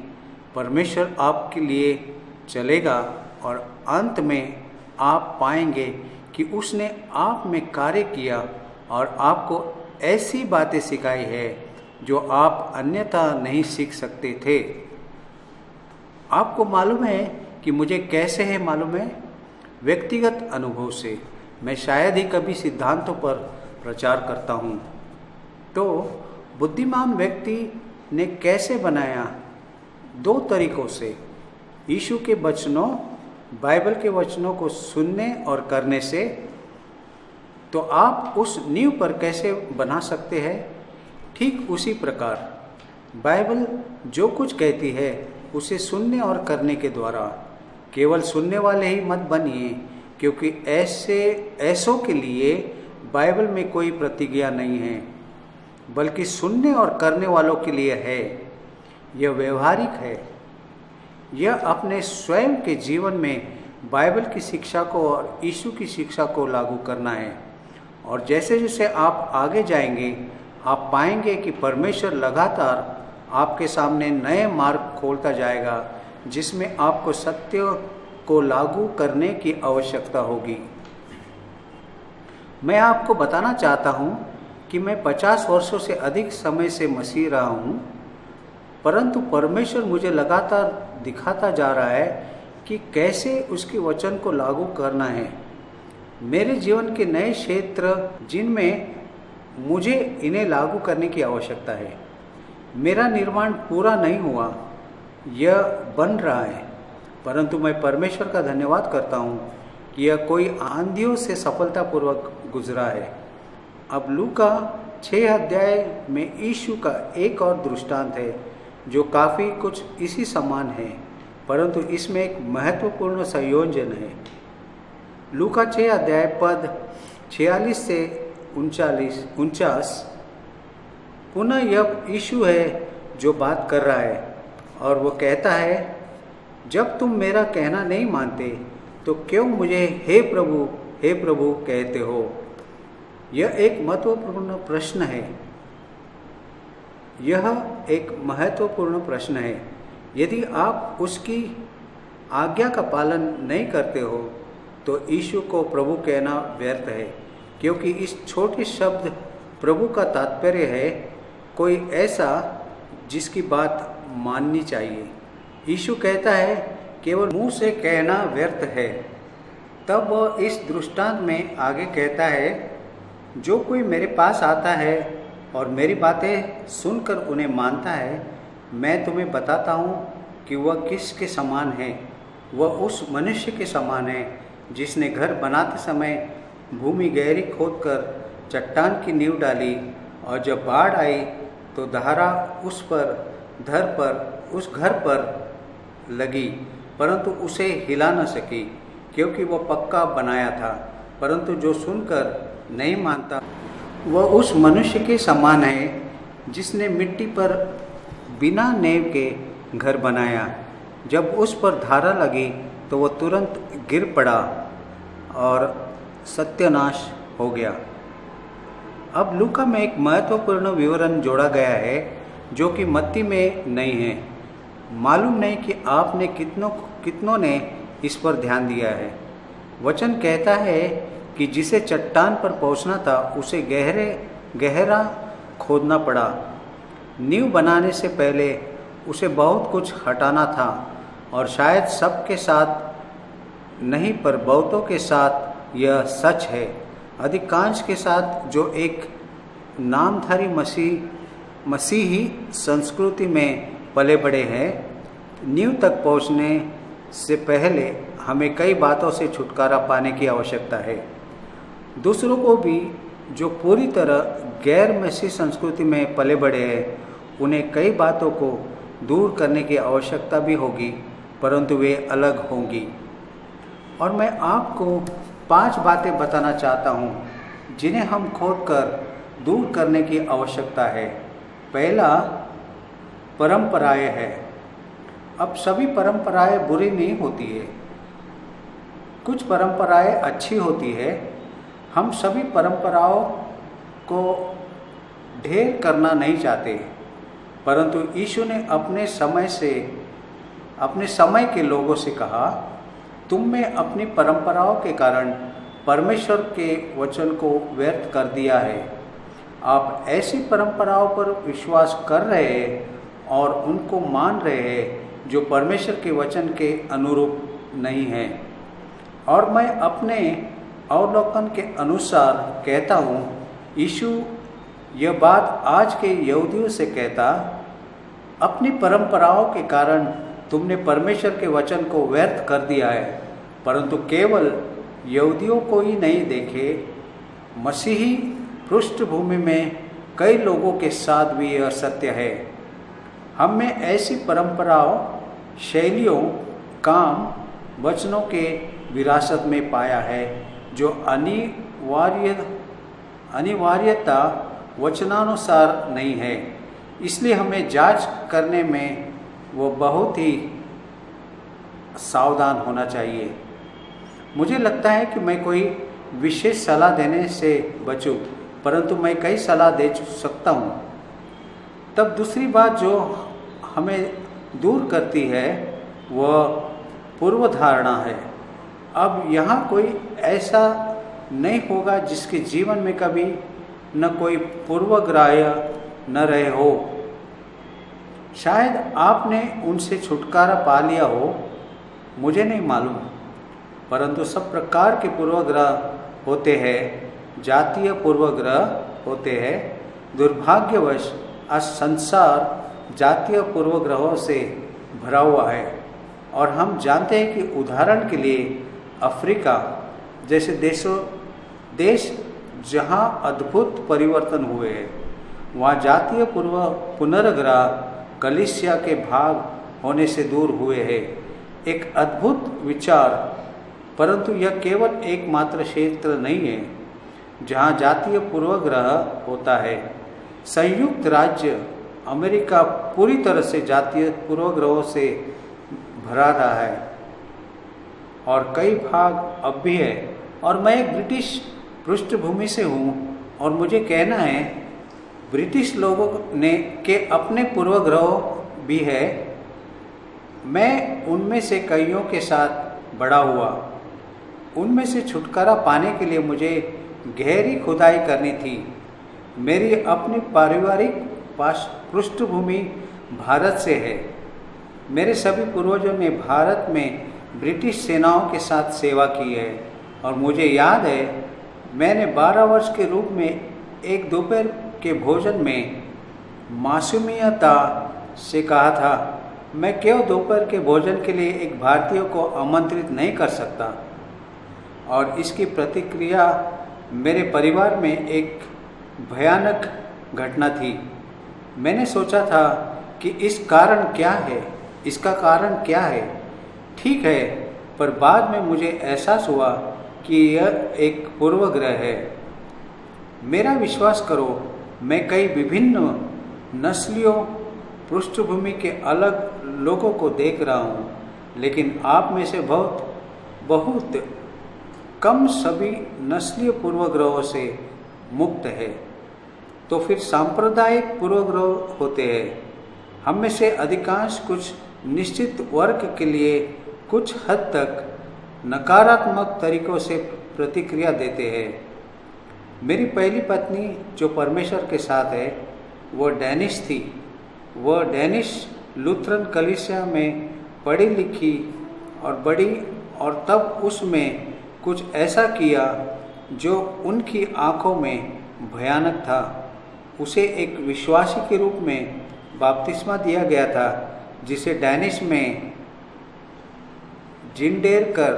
परमेश्वर आपके लिए चलेगा और अंत में आप पाएंगे कि उसने आप में कार्य किया और आपको ऐसी बातें सिखाई है जो आप अन्यथा नहीं सीख सकते थे। आपको मालूम है कि मुझे कैसे है मालूम है? व्यक्तिगत अनुभव से। मैं शायद ही कभी सिद्धांतों पर प्रचार करता हूँ। तो बुद्धिमान व्यक्ति ने कैसे बनाया? 2 तरीकों से। यीशु के वचनों, बाइबल के वचनों को सुनने और करने से। तो आप उस नींव पर कैसे बना सकते हैं? ठीक उसी प्रकार बाइबल जो कुछ कहती है उसे सुनने और करने के द्वारा। केवल सुनने वाले ही मत बनिए, क्योंकि ऐसों के लिए बाइबल में कोई प्रतिज्ञा नहीं है, बल्कि सुनने और करने वालों के लिए है। यह व्यवहारिक है। यह अपने स्वयं के जीवन में बाइबल की शिक्षा को और यीशु की शिक्षा को लागू करना है। और जैसे जैसे आप आगे जाएंगे, आप पाएंगे कि परमेश्वर लगातार आपके सामने नए मार्ग खोलता जाएगा, जिसमें आपको सत्य को लागू करने की आवश्यकता होगी। मैं आपको बताना चाहता हूँ कि मैं 50 वर्षों से अधिक समय से मसीह रहा हूँ, परंतु परमेश्वर मुझे लगातार दिखाता जा रहा है कि कैसे उसके वचन को लागू करना है। मेरे जीवन के नए क्षेत्र जिनमें मुझे इन्हें लागू करने की आवश्यकता है। मेरा निर्माण पूरा नहीं हुआ, यह बन रहा है, परंतु मैं परमेश्वर का धन्यवाद करता हूँ कि यह कोई आंधियों से सफलतापूर्वक गुजरा है। अब लूका 6 अध्याय में यीशु का एक और दृष्टांत है जो काफ़ी कुछ इसी समान है, परंतु इसमें एक महत्वपूर्ण संयोजन है। लूका 6 अध्याय पद 46 से 49 पुनः यह यीशु है जो बात कर रहा है और वो कहता है, जब तुम मेरा कहना नहीं मानते तो क्यों मुझे हे प्रभु कहते हो। यह एक महत्वपूर्ण प्रश्न है। यह एक महत्वपूर्ण प्रश्न है। यदि आप उसकी आज्ञा का पालन नहीं करते हो तो यीशु को प्रभु कहना व्यर्थ है, क्योंकि इस छोटे शब्द प्रभु का तात्पर्य है कोई ऐसा जिसकी बात माननी चाहिए। यीशु कहता है केवल मुंह से कहना व्यर्थ है। तब वह इस दृष्टांत में आगे कहता है, जो कोई मेरे पास आता है और मेरी बातें सुनकर उन्हें मानता है, मैं तुम्हें बताता हूँ कि वह किसके समान है। वह उस मनुष्य के समान है जिसने घर बनाते समय भूमि गहरी खोदकर चट्टान की नींव डाली, और जब बाढ़ आई तो धारा उस घर पर लगी, परंतु उसे हिला न सकी, क्योंकि वह पक्का बनाया था। परंतु जो सुनकर नहीं मानता वह उस मनुष्य के समान है जिसने मिट्टी पर बिना नींव के घर बनाया। जब उस पर धारा लगी तो वह तुरंत गिर पड़ा और सत्यानाश हो गया। अब लूका में एक महत्वपूर्ण विवरण जोड़ा गया है जो कि मत्ती में नहीं है। मालूम नहीं कि आपने कितनों ने इस पर ध्यान दिया है। वचन कहता है कि जिसे चट्टान पर पहुंचना था उसे गहरा खोदना पड़ा। नींव बनाने से पहले उसे बहुत कुछ हटाना था, और शायद सबके साथ नहीं पर बहुतों के साथ यह सच है। अधिकांश के साथ जो एक नामधारी मसीही संस्कृति में पले बड़े हैं, नींव तक पहुंचने से पहले हमें कई बातों से छुटकारा पाने की आवश्यकता है। दूसरों को भी जो पूरी तरह गैर मसीही संस्कृति में पले बड़े हैं, उन्हें कई बातों को दूर करने की आवश्यकता भी होगी, परंतु वे अलग होंगी। और मैं आपको 5 बातें बताना चाहता हूँ जिन्हें हम खोदकर दूर करने की आवश्यकता है। पहला, परंपराएं हैं। अब सभी परंपराएं बुरी नहीं होती है, कुछ परंपराएं अच्छी होती है। हम सभी परंपराओं को ढेर करना नहीं चाहते, परंतु यीशु ने अपने समय के लोगों से कहा, तुम में अपनी परंपराओं के कारण परमेश्वर के वचन को व्यर्थ कर दिया है। आप ऐसी परंपराओं पर विश्वास कर रहे हैं और उनको मान रहे हैं जो परमेश्वर के वचन के अनुरूप नहीं है। और मैं अपने अवलोकन के अनुसार कहता हूँ, यीशु यह बात आज के यहूदियों से कहता, अपनी परंपराओं के कारण तुमने परमेश्वर के वचन को व्यर्थ कर दिया है। परंतु केवल यहूदियों को ही नहीं देखे, मसीही पृष्ठभूमि में कई लोगों के साथ भी यह सत्य है। हम में ऐसी परंपराओं, शैलियों, काम, वचनों के विरासत में पाया है जो अनिवार्यता वचनानुसार नहीं है। इसलिए हमें जांच करने में वो बहुत ही सावधान होना चाहिए। मुझे लगता है कि मैं कोई विशेष सलाह देने से बचूं, परंतु मैं कई सलाह दे सकता हूँ। तब दूसरी बात जो हमें दूर करती है वह पूर्व धारणा है। अब यहाँ कोई ऐसा नहीं होगा जिसके जीवन में कभी न कोई पूर्वग्रह न रहे हो। शायद आपने उनसे छुटकारा पा लिया हो, मुझे नहीं मालूम, परंतु सब प्रकार के पूर्वग्रह होते हैं, जातीय पूर्वग्रह होते हैं। दुर्भाग्यवश आज संसार जातीय पूर्वग्रहों से भरा हुआ है और हम जानते हैं कि उदाहरण के लिए अफ्रीका जैसे देश जहां अद्भुत परिवर्तन हुए हैं, वहाँ जातीय पुनर्ग्रह कलीसिया के भाग होने से दूर हुए हैं। एक अद्भुत विचार, परंतु यह केवल एकमात्र क्षेत्र नहीं है जहाँ जातीय पूर्वग्रह होता है। संयुक्त राज्य अमेरिका पूरी तरह से जातीय पूर्वग्रहों से भरा रहा है और कई भाग अब भी है। और मैं एक ब्रिटिश पृष्ठभूमि से हूँ और मुझे कहना है, ब्रिटिश लोगों ने के अपने पूर्वग्रह भी है। मैं उनमें से कईयों के साथ बड़ा हुआ। उनमें से छुटकारा पाने के लिए मुझे गहरी खुदाई करनी थी। मेरी अपनी पारिवारिक पृष्ठभूमि भारत से है। मेरे सभी पूर्वजों ने भारत में ब्रिटिश सेनाओं के साथ सेवा की है और मुझे याद है मैंने 12 वर्ष के रूप में एक दोपहर के भोजन में मासूमियता से कहा था, मैं क्यों दोपहर के भोजन के लिए एक भारतीय को आमंत्रित नहीं कर सकता। और इसकी प्रतिक्रिया मेरे परिवार में एक भयानक घटना थी। मैंने सोचा था कि इसका कारण क्या है। ठीक है, पर बाद में मुझे एहसास हुआ कि यह एक पूर्वग्रह है। मेरा विश्वास करो, मैं कई विभिन्न नस्लियों पृष्ठभूमि के अलग लोगों को देख रहा हूँ, लेकिन आप में से बहुत कम सभी नस्लीय पूर्वग्रहों से मुक्त है। तो फिर सांप्रदायिक पूर्वग्रह होते हैं। हम में से अधिकांश कुछ निश्चित वर्ग के लिए कुछ हद तक नकारात्मक तरीकों से प्रतिक्रिया देते हैं। मेरी पहली पत्नी जो परमेश्वर के साथ है वह डैनिश थी। वह डैनिश लूथरन कलीसिया में पढ़ी लिखी और बड़ी, और तब उसमें कुछ ऐसा किया जो उनकी आंखों में भयानक था। उसे एक विश्वासी के रूप में बपतिस्मा दिया गया था, जिसे डैनिश में जिंडेर कर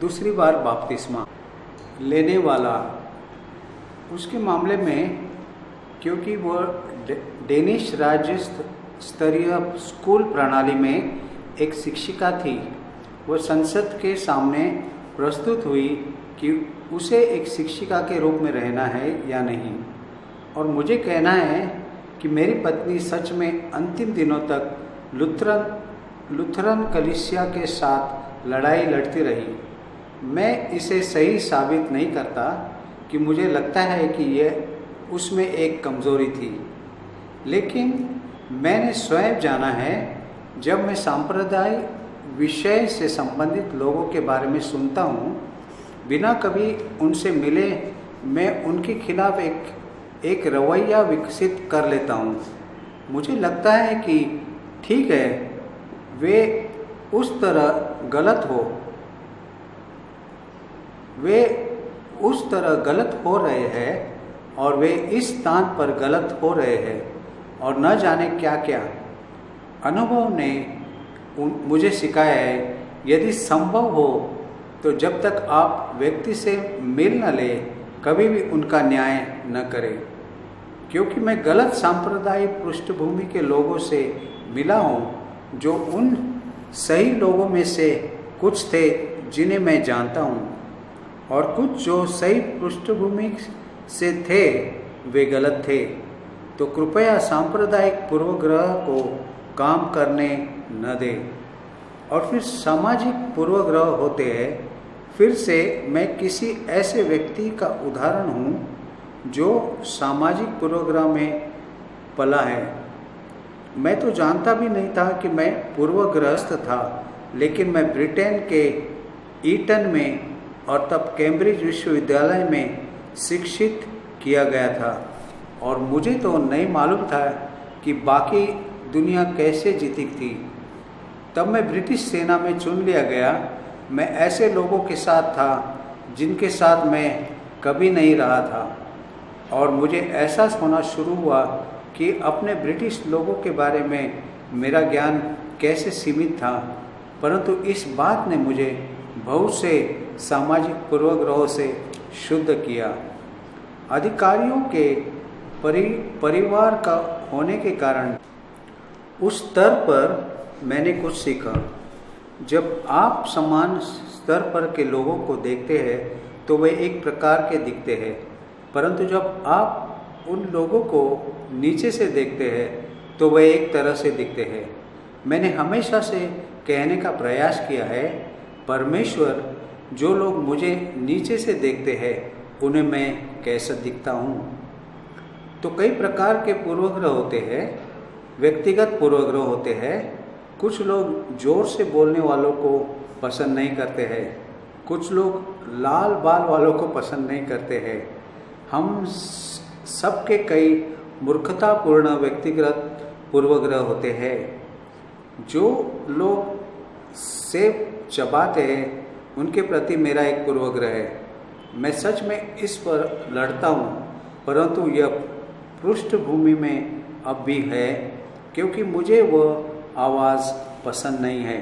दूसरी बार बपतिस्मा लेने वाला। उसके मामले में क्योंकि वह डेनिश राज्य स्तरीय स्कूल प्रणाली में एक शिक्षिका थी, वह संसद के सामने प्रस्तुत हुई कि उसे एक शिक्षिका के रूप में रहना है या नहीं। और मुझे कहना है कि मेरी पत्नी सच में अंतिम दिनों तक लूथरन कलीसिया के साथ लड़ाई लड़ती रही। मैं इसे सही साबित नहीं करता कि मुझे लगता है कि यह उसमें एक कमज़ोरी थी, लेकिन मैंने स्वयं जाना है, जब मैं सांप्रदायिक विषय से संबंधित लोगों के बारे में सुनता हूँ, बिना कभी उनसे मिले मैं उनके खिलाफ एक रवैया विकसित कर लेता हूँ। मुझे लगता है कि ठीक है, वे उस तरह गलत हो रहे हैं और वे इस स्थान पर गलत हो रहे हैं और न जाने क्या क्या। अनुभव ने मुझे सिखाया है, यदि संभव हो तो जब तक आप व्यक्ति से मिल न ले, कभी भी उनका न्याय न करें। क्योंकि मैं गलत सांप्रदायिक पृष्ठभूमि के लोगों से मिला हूँ, जो उन सही लोगों में से कुछ थे जिन्हें मैं जानता हूँ, और कुछ जो सही पृष्ठभूमि से थे वे गलत थे। तो कृपया सांप्रदायिक पूर्वग्रह को काम करने न दे। और फिर सामाजिक पूर्वग्रह होते हैं। फिर से मैं किसी ऐसे व्यक्ति का उदाहरण हूँ जो सामाजिक पूर्वग्रह में पला है। मैं तो जानता भी नहीं था कि मैं पूर्वग्रस्त था, लेकिन मैं ब्रिटेन के ईटन में और तब कैम्ब्रिज विश्वविद्यालय में शिक्षित किया गया था, और मुझे तो नहीं मालूम था कि बाकी दुनिया कैसे जीती थी। तब मैं ब्रिटिश सेना में चुन लिया गया। मैं ऐसे लोगों के साथ था जिनके साथ मैं कभी नहीं रहा था, और मुझे एहसास होना शुरू हुआ कि अपने ब्रिटिश लोगों के बारे में मेरा ज्ञान कैसे सीमित था। परंतु इस बात ने मुझे बहुत से सामाजिक पूर्वाग्रहों से शुद्ध किया। अधिकारियों के परिवार का होने के कारण उस स्तर पर मैंने कुछ सीखा। जब आप समान स्तर पर के लोगों को देखते हैं तो वे एक प्रकार के दिखते हैं, परंतु जब आप उन लोगों को नीचे से देखते हैं तो वे एक तरह से दिखते हैं। मैंने हमेशा से कहने का प्रयास किया है, परमेश्वर जो लोग मुझे नीचे से देखते हैं उन्हें मैं कैसा दिखता हूँ। तो कई प्रकार के पूर्वाग्रह होते हैं। व्यक्तिगत पूर्वाग्रह होते हैं। कुछ लोग जोर से बोलने वालों को पसंद नहीं करते हैं, कुछ लोग लाल बाल वालों को पसंद नहीं करते हैं। हम सबके कई मूर्खतापूर्ण व्यक्तिगत पूर्वाग्रह होते हैं। जो लोग सेब चबाते हैं उनके प्रति मेरा एक पूर्वाग्रह है। मैं सच में इस पर लड़ता हूँ, परंतु यह पृष्ठभूमि में अब भी है, क्योंकि मुझे वह आवाज़ पसंद नहीं है।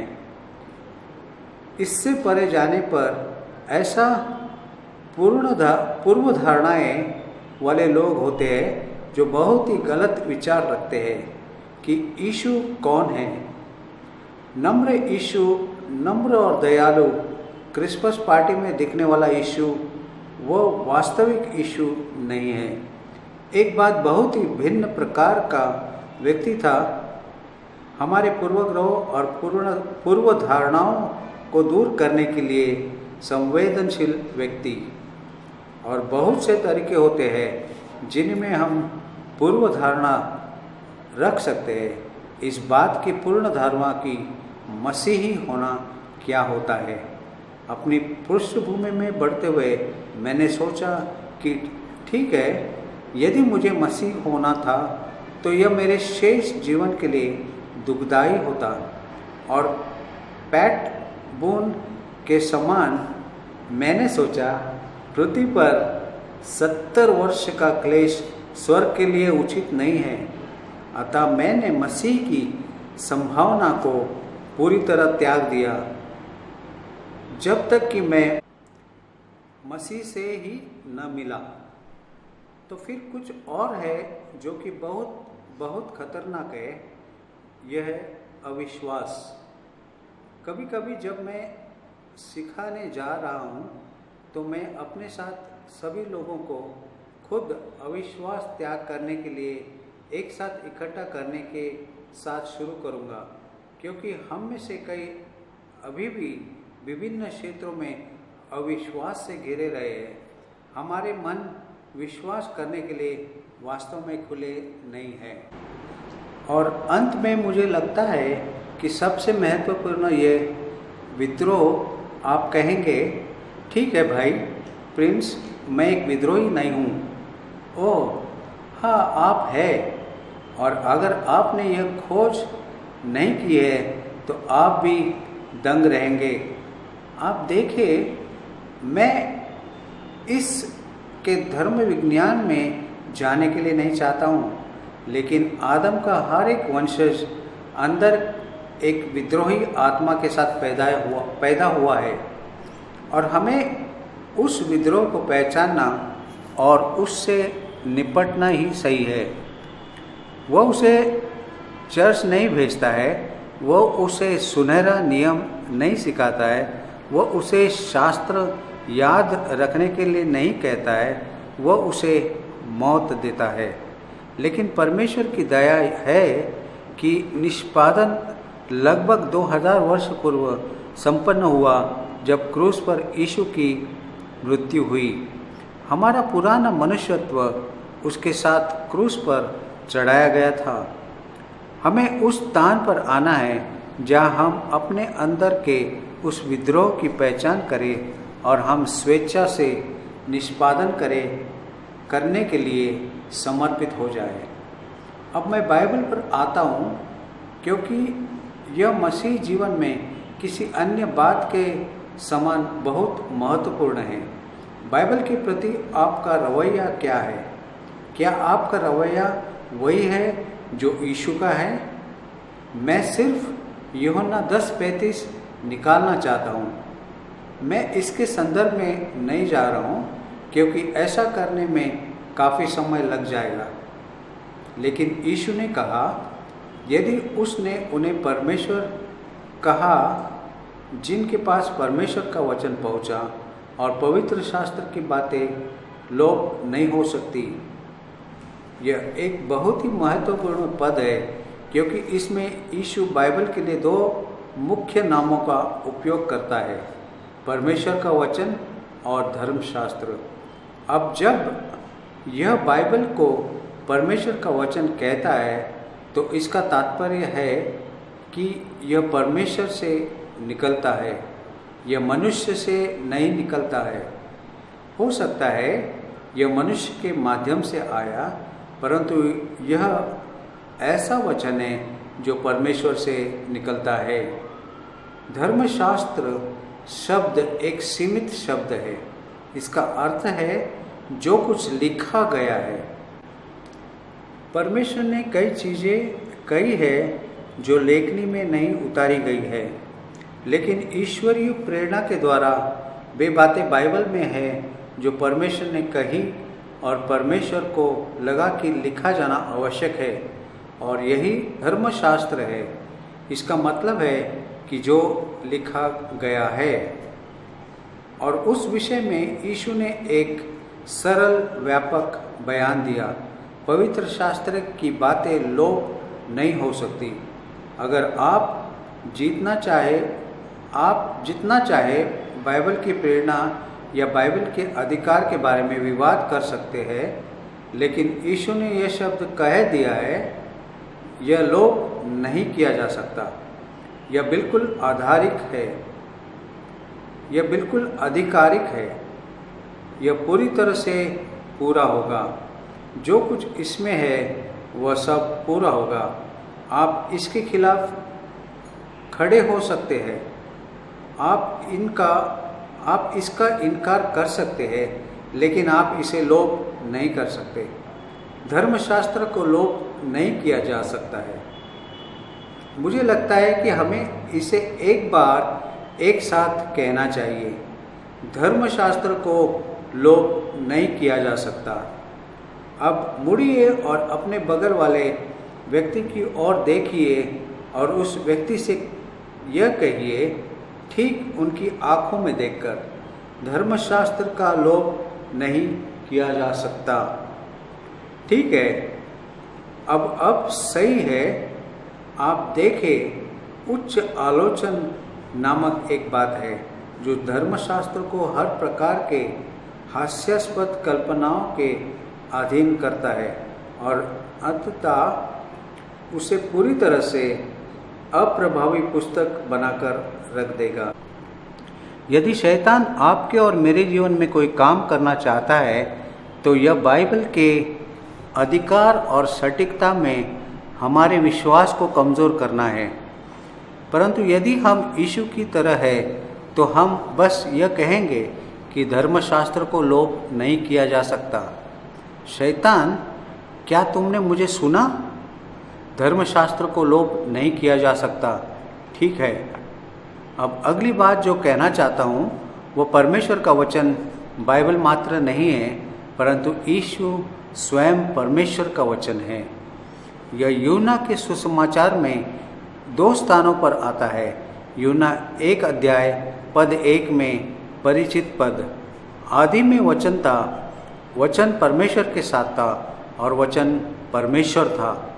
इससे परे जाने पर ऐसा पूर्व धारणाएं वाले लोग होते हैं जो बहुत ही गलत विचार रखते हैं कि यीशु कौन है। नम्र यीशु, नम्र और दयालु क्रिसमस पार्टी में दिखने वाला यीशु वो वास्तविक यीशु नहीं है। एक बात बहुत ही भिन्न प्रकार का व्यक्ति था। हमारे पूर्वग्रहों और पूर्व धारणाओं को दूर करने के लिए संवेदनशील व्यक्ति, और बहुत से तरीके होते हैं जिनमें हम पूर्व धारणा रख सकते हैं। इस बात की पूर्ण धारणा की मसीही होना क्या होता है। अपनी पृष्ठभूमि में बढ़ते हुए मैंने सोचा कि ठीक है, यदि मुझे मसीह होना था तो यह मेरे शेष जीवन के लिए दुखदाई होता, और पैट बून के समान मैंने सोचा पृथ्वी पर 70 वर्ष का क्लेश स्वर्ग के लिए उचित नहीं है। अतः मैंने मसीह की संभावना को पूरी तरह त्याग दिया, जब तक कि मैं मसीह से ही न मिला। तो फिर कुछ और है जो कि बहुत बहुत खतरनाक है, यह है अविश्वास। कभी कभी जब मैं सिखाने जा रहा हूँ तो मैं अपने साथ सभी लोगों को खुद अविश्वास त्याग करने के लिए एक साथ इकट्ठा करने के साथ शुरू करूँगा, क्योंकि हम में से कई अभी भी विभिन्न क्षेत्रों में अविश्वास से घिरे रहे हैं। हमारे मन विश्वास करने के लिए वास्तव में खुले नहीं हैं। और अंत में मुझे लगता है कि सबसे महत्वपूर्ण ये विद्रोह। आप कहेंगे ठीक है भाई प्रिंस, मैं एक विद्रोही नहीं हूँ। ओह हाँ, आप है, और अगर आपने यह खोज नहीं की है तो आप भी दंग रहेंगे। आप देखिए, मैं इस के धर्म विज्ञान में जाने के लिए नहीं चाहता हूँ, लेकिन आदम का हर एक वंशज अंदर एक विद्रोही आत्मा के साथ पैदा हुआ है, और हमें उस विद्रोह को पहचानना और उससे निपटना ही सही है। वह उसे चर्च नहीं भेजता है, वह उसे सुनहरा नियम नहीं सिखाता है, वह उसे शास्त्र याद रखने के लिए नहीं कहता है, वह उसे मौत देता है। लेकिन परमेश्वर की दया है कि निष्पादन लगभग 2000 वर्ष पूर्व संपन्न हुआ, जब क्रूस पर यीशु की मृत्यु हुई। हमारा पुराना मनुष्यत्व उसके साथ क्रूस पर चढ़ाया गया था। हमें उस स्थान पर आना है जहाँ हम अपने अंदर के उस विद्रोह की पहचान करें और हम स्वेच्छा से निष्पादन करने के लिए समर्पित हो जाए। अब मैं बाइबल पर आता हूँ, क्योंकि यह मसीह जीवन में किसी अन्य बात के समान बहुत महत्वपूर्ण है। बाइबल के प्रति आपका रवैया क्या है? क्या आपका रवैया वही है जो यीशु का है? मैं सिर्फ यूहन्ना 10:35 निकालना चाहता हूँ। मैं इसके संदर्भ में नहीं जा रहा हूँ क्योंकि ऐसा करने में काफ़ी समय लग जाएगा। लेकिन यीशु ने कहा, यदि उसने उन्हें परमेश्वर कहा जिनके पास परमेश्वर का वचन पहुँचा और पवित्र शास्त्र की बातें लोप नहीं हो सकती। यह एक बहुत ही महत्वपूर्ण पद है क्योंकि इसमें यीशु बाइबल के लिए दो मुख्य नामों का उपयोग करता है, परमेश्वर का वचन और धर्मशास्त्र। अब जब यह बाइबल को परमेश्वर का वचन कहता है तो इसका तात्पर्य है कि यह परमेश्वर से निकलता है, यह मनुष्य से नहीं निकलता है। हो सकता है यह मनुष्य के माध्यम से आया, परंतु यह ऐसा वचन है जो परमेश्वर से निकलता है। धर्मशास्त्र शब्द एक सीमित शब्द है। इसका अर्थ है जो कुछ लिखा गया है। परमेश्वर ने कई चीज़ें कही है जो लेखनी में नहीं उतारी गई है, लेकिन ईश्वरीय प्रेरणा के द्वारा वे बातें बाइबल में है जो परमेश्वर ने कही और परमेश्वर को लगा कि लिखा जाना आवश्यक है, और यही धर्मशास्त्र है। इसका मतलब है कि जो लिखा गया है। और उस विषय में यीशु ने एक सरल व्यापक बयान दिया। पवित्र शास्त्र की बातें लोप नहीं हो सकती। अगर आप जितना चाहे बाइबल की प्रेरणा या बाइबल के अधिकार के बारे में विवाद कर सकते हैं, लेकिन यीशु ने यह शब्द कह दिया है, यह लोप नहीं किया जा सकता। यह बिल्कुल आधारिक है, यह बिल्कुल आधिकारिक है, यह पूरी तरह से पूरा होगा। जो कुछ इसमें है वह सब पूरा होगा। आप इसके खिलाफ खड़े हो सकते हैं, आप इसका इनकार कर सकते हैं, लेकिन आप इसे लोप नहीं कर सकते। धर्मशास्त्र को लोप नहीं किया जा सकता है। मुझे लगता है कि हमें इसे एक बार एक साथ कहना चाहिए, धर्मशास्त्र को लोप नहीं किया जा सकता। अब मुड़िए और अपने बगल वाले व्यक्ति की ओर देखिए और उस व्यक्ति से यह कहिए, ठीक उनकी आंखों में देखकर, धर्मशास्त्र का लोप नहीं किया जा सकता। ठीक है, अब सही है। आप देखें, उच्च आलोचन नामक एक बात है जो धर्मशास्त्र को हर प्रकार के हास्यास्पद कल्पनाओं के अधीन करता है और अंततः उसे पूरी तरह से अप्रभावी पुस्तक बनाकर रख देगा। यदि शैतान आपके और मेरे जीवन में कोई काम करना चाहता है तो यह बाइबल के अधिकार और सटीकता में हमारे विश्वास को कमज़ोर करना है। परंतु यदि हम यीशु की तरह है तो हम बस यह कहेंगे कि धर्मशास्त्र को लोप नहीं किया जा सकता। शैतान, क्या तुमने मुझे सुना? धर्मशास्त्र को लोप नहीं किया जा सकता। ठीक है, अब अगली बात जो कहना चाहता हूँ वो परमेश्वर का वचन बाइबल मात्र नहीं है, परंतु यीशु स्वयं परमेश्वर का वचन है। यह यूहन्ना के सुसमाचार में 2 स्थानों पर आता है। यूहन्ना 1 अध्याय पद 1 में परिचित पद, आदि में वचन था, वचन परमेश्वर के साथ था और वचन परमेश्वर था।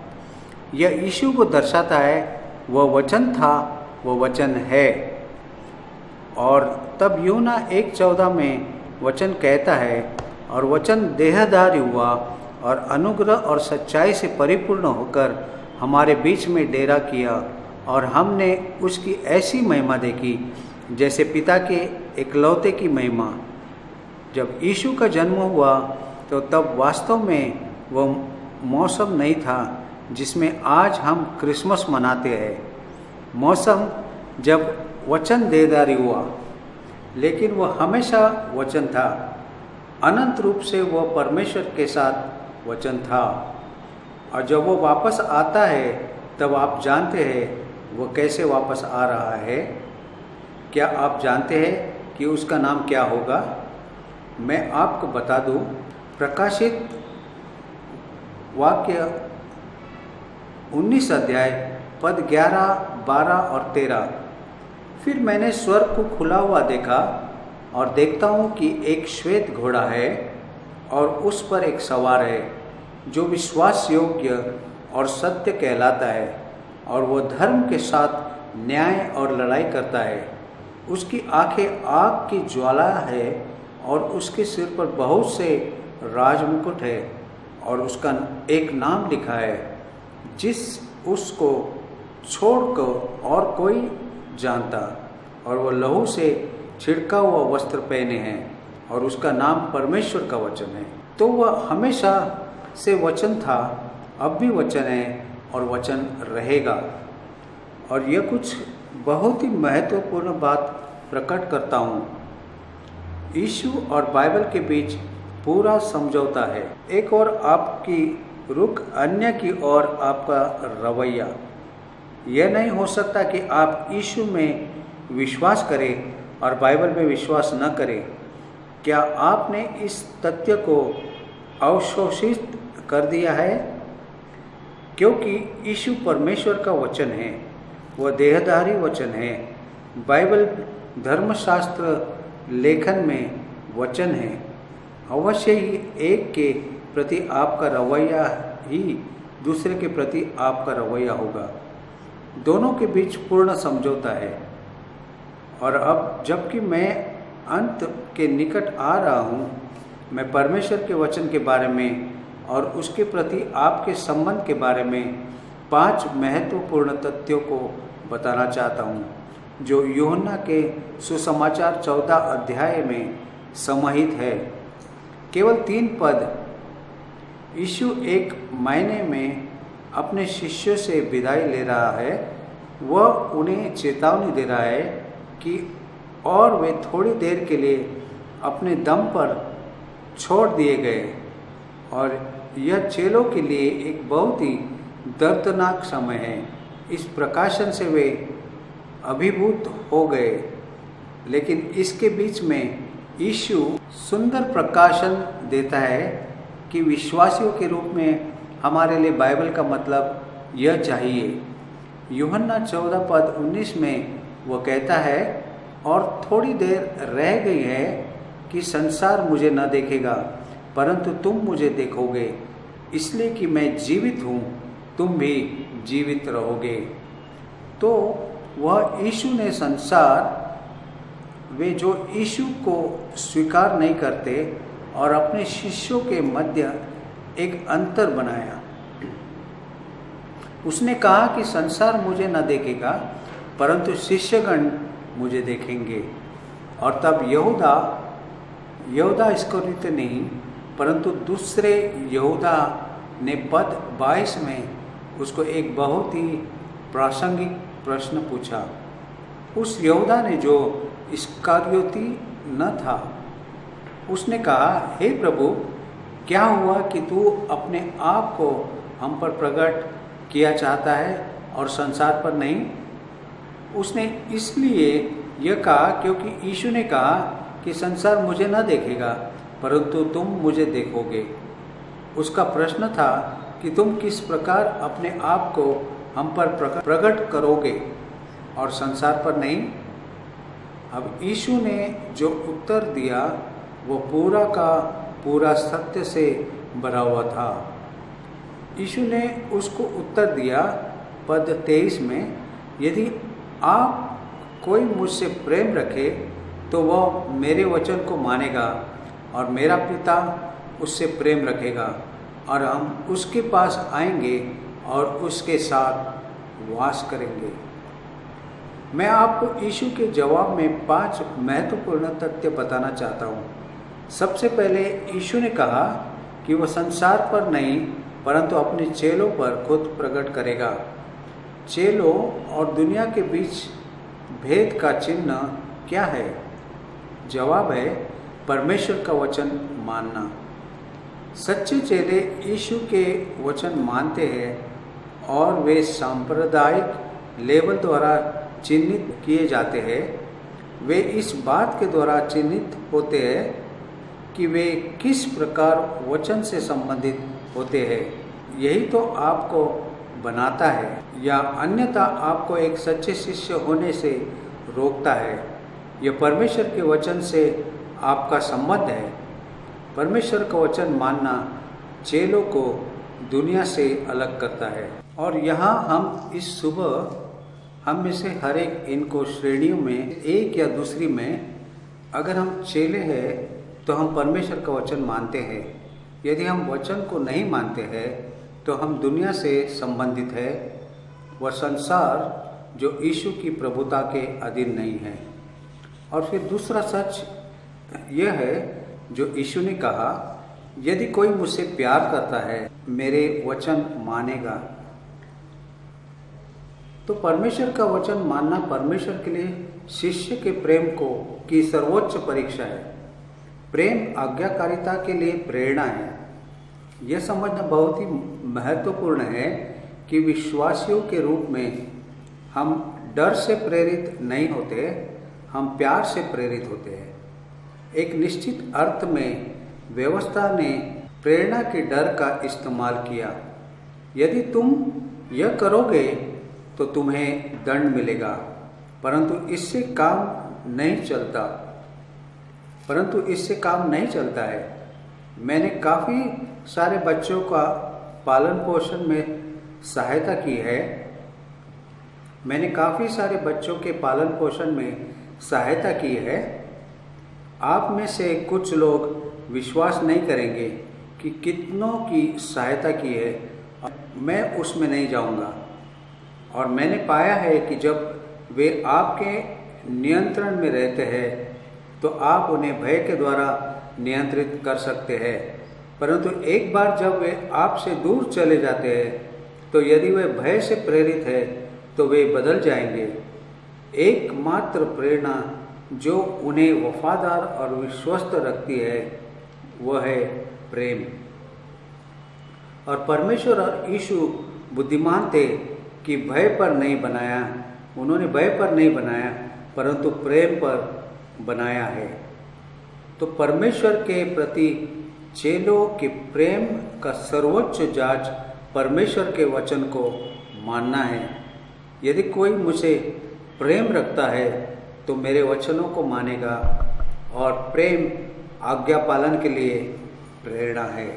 यह यीशु को दर्शाता है, वह वचन था, वह वचन है। और तब यूहन्ना 1:14 में वचन कहता है, और वचन देहधारी हुआ और अनुग्रह और सच्चाई से परिपूर्ण होकर हमारे बीच में डेरा किया, और हमने उसकी ऐसी महिमा देखी जैसे पिता के इकलौते की महिमा। जब यीशु का जन्म हुआ तो तब वास्तव में वह मौसम नहीं था जिसमें आज हम क्रिसमस मनाते हैं। मौसम जब वचन देहधारी हुआ, लेकिन वह हमेशा वचन था। अनंत रूप से वह परमेश्वर के साथ वचन था। और जब वो वापस आता है तब आप जानते हैं वो कैसे वापस आ रहा है। क्या आप जानते हैं कि उसका नाम क्या होगा? मैं आपको बता दूं, प्रकाशित वाक्य 19 अध्याय पद 11, 12 और 13। फिर मैंने स्वर्ग को खुला हुआ देखा और देखता हूँ कि एक श्वेत घोड़ा है और उस पर एक सवार है जो विश्वास योग्य और सत्य कहलाता है, और वो धर्म के साथ न्याय और लड़ाई करता है। उसकी आंखें आग की ज्वाला है और उसके सिर पर बहुत से राजमुकुट है, और उसका एक नाम लिखा है जिस उसको छोड़कर और कोई जानता, और वह लहू से छिड़का हुआ वस्त्र पहने हैं, और उसका नाम परमेश्वर का वचन है। तो वह हमेशा से वचन था, अब भी वचन है और वचन रहेगा। और यह कुछ बहुत ही महत्वपूर्ण बात प्रकट करता हूँ। यीशु और बाइबल के बीच पूरा समझौता है। एक और आपकी रुख, अन्य की ओर आपका रवैया। यह नहीं हो सकता कि आप यीशु में विश्वास करें और बाइबल में विश्वास न करें। क्या आपने इस तथ्य को अवशोषित कर दिया है? क्योंकि यीशु परमेश्वर का वचन है, वह देहधारी वचन है। बाइबल धर्मशास्त्र लेखन में वचन है। अवश्य ही एक के प्रति आपका रवैया ही दूसरे के प्रति आपका रवैया होगा। दोनों के बीच पूर्ण समझौता है। और अब जबकि मैं अंत के निकट आ रहा हूँ, मैं परमेश्वर के वचन के बारे में और उसके प्रति आपके संबंध के बारे में 5 महत्वपूर्ण तथ्यों को बताना चाहता हूँ, जो यूहन्ना के सुसमाचार 14 अध्याय में समाहित है। केवल 3 पद। यीशु एक मायने में अपने शिष्यों से विदाई ले रहा है। वह उन्हें चेतावनी दे रहा है कि और वे थोड़ी देर के लिए अपने दम पर छोड़ दिए गए, और यह चेलों के लिए एक बहुत ही दर्दनाक समय है। इस प्रकाशन से वे अभिभूत हो गए, लेकिन इसके बीच में यीशु सुंदर प्रकाशन देता है कि विश्वासियों के रूप में हमारे लिए बाइबल का मतलब यह चाहिए। यूहन्ना 14 पद 19 में वह कहता है, और थोड़ी देर रह गई है कि संसार मुझे न देखेगा, परंतु तुम मुझे देखोगे, इसलिए कि मैं जीवित हूँ, तुम भी जीवित रहोगे। तो वह यीशु ने संसार, वे जो यीशु को स्वीकार नहीं करते, और अपने शिष्यों के मध्य एक अंतर बनाया। उसने कहा कि संसार मुझे न देखेगा, परंतु शिष्यगण मुझे देखेंगे। और तब यहूदा इस्करियोती नहीं, परंतु दूसरे यहूदा ने पद 22 में उसको एक बहुत ही प्रासंगिक प्रश्न पूछा। उस यहूदा ने जो इस्करियोती न था, उसने कहा, हे प्रभु, क्या हुआ कि तू अपने आप को हम पर प्रकट किया चाहता है और संसार पर नहीं? उसने इसलिए यह कहा क्योंकि यीशु ने कहा कि संसार मुझे न देखेगा, परंतु तुम मुझे देखोगे। उसका प्रश्न था कि तुम किस प्रकार अपने आप को हम पर प्रकट करोगे और संसार पर नहीं। अब यीशु ने जो उत्तर दिया वो पूरा का पूरा सत्य से भरा हुआ था। यीशु ने उसको उत्तर दिया पद 23 में, यदि आप कोई मुझसे प्रेम रखे तो वह मेरे वचन को मानेगा, और मेरा पिता उससे प्रेम रखेगा, और हम उसके पास आएंगे और उसके साथ वास करेंगे। मैं आपको यीशु के जवाब में 5 महत्वपूर्ण तथ्य बताना चाहता हूँ। सबसे पहले यीशु ने कहा कि वह संसार पर नहीं, परंतु अपने चेलों पर खुद प्रकट करेगा। चेलों और दुनिया के बीच भेद का चिन्ह क्या है? जवाब है परमेश्वर का वचन मानना। सच्चे चेले यीशु के वचन मानते हैं और वे सांप्रदायिक लेवल द्वारा चिन्हित किए जाते हैं। वे इस बात के द्वारा चिन्हित होते हैं कि वे किस प्रकार वचन से संबंधित होते हैं। यही तो आपको बनाता है या अन्यथा आपको एक सच्चे शिष्य होने से रोकता है। यह परमेश्वर के वचन से आपका संबंध है। परमेश्वर का वचन मानना चेलों को दुनिया से अलग करता है। और यहाँ हम इस सुबह हम में से हर एक इनको श्रेणियों में एक या दूसरी में, अगर हम चेले हैं तो हम परमेश्वर का वचन मानते हैं। यदि हम वचन को नहीं मानते हैं तो हम दुनिया से संबंधित है, वह संसार जो यीशु की प्रभुता के अधीन नहीं है। और फिर दूसरा सच यह है जो यीशु ने कहा, यदि कोई मुझसे प्यार करता है मेरे वचन मानेगा। तो परमेश्वर का वचन मानना परमेश्वर के लिए शिष्य के प्रेम की सर्वोच्च परीक्षा है। प्रेम आज्ञाकारिता के लिए प्रेरणा है। यह समझना बहुत ही महत्वपूर्ण है कि विश्वासियों के रूप में हम डर से प्रेरित नहीं होते, हम प्यार से प्रेरित होते हैं। एक निश्चित अर्थ में व्यवस्था ने प्रेरणा के डर का इस्तेमाल किया। यदि तुम यह करोगे तो तुम्हें दंड मिलेगा, परंतु इससे काम नहीं चलता है। मैंने काफ़ी सारे बच्चों का पालन पोषण में सहायता की है। आप में से कुछ लोग विश्वास नहीं करेंगे कि कितनों की सहायता की है। मैं उसमें नहीं जाऊंगा। और मैंने पाया है कि जब वे आपके नियंत्रण में रहते हैं तो आप उन्हें भय के द्वारा नियंत्रित कर सकते हैं, परंतु एक बार जब वे आपसे दूर चले जाते हैं तो यदि वे भय से प्रेरित है तो वे बदल जाएंगे। एकमात्र प्रेरणा जो उन्हें वफादार और विश्वस्त रखती है वह है प्रेम। और परमेश्वर और यीशु बुद्धिमान थे कि उन्होंने भय पर नहीं बनाया परंतु प्रेम पर बनाया है। तो परमेश्वर के प्रति चेलों के प्रेम का सर्वोच्च जांच परमेश्वर के वचन को मानना है। यदि कोई मुझे प्रेम रखता है तो मेरे वचनों को मानेगा, और प्रेम आज्ञा पालन के लिए प्रेरणा है।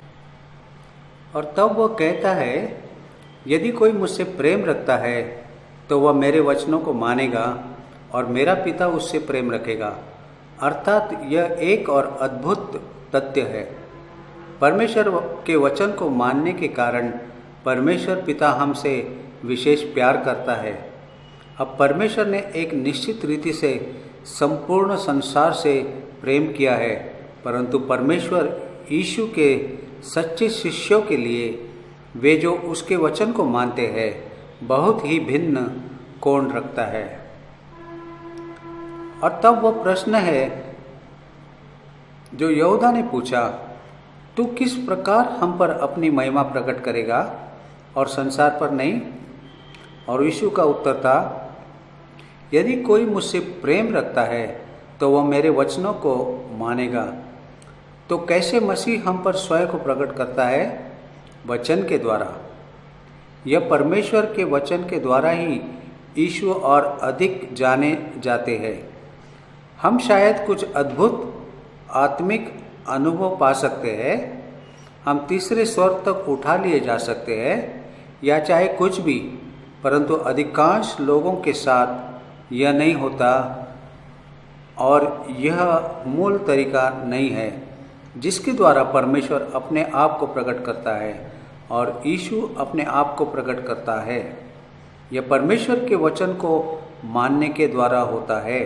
और तब वह कहता है, यदि कोई मुझसे प्रेम रखता है तो वह मेरे वचनों को मानेगा और मेरा पिता उससे प्रेम रखेगा। अर्थात यह एक और अद्भुत तथ्य है। परमेश्वर के वचन को मानने के कारण परमेश्वर पिता हमसे विशेष प्यार करता है। अब परमेश्वर ने एक निश्चित रीति से संपूर्ण संसार से प्रेम किया है, परंतु परमेश्वर यीशु के सच्चे शिष्यों के लिए, वे जो उसके वचन को मानते हैं, बहुत ही भिन्न कोण रखता है। और तब वह प्रश्न है जो यहूदा ने पूछा, तू किस प्रकार हम पर अपनी महिमा प्रकट करेगा और संसार पर नहीं? और यीशु का उत्तर था, यदि कोई मुझसे प्रेम रखता है तो वह मेरे वचनों को मानेगा। तो कैसे मसीह हम पर स्वयं को प्रकट करता है? वचन के द्वारा। यह परमेश्वर के वचन के द्वारा ही यीशु और अधिक जाने जाते हैं। हम शायद कुछ अद्भुत आत्मिक अनुभव पा सकते हैं, हम तीसरे स्वर तक उठा लिए जा सकते हैं, या चाहे कुछ भी, परंतु अधिकांश लोगों के साथ यह नहीं होता, और यह मूल तरीका नहीं है जिसके द्वारा परमेश्वर अपने आप को प्रकट करता है और यीशु अपने आप को प्रकट करता है। यह परमेश्वर के वचन को मानने के द्वारा होता है।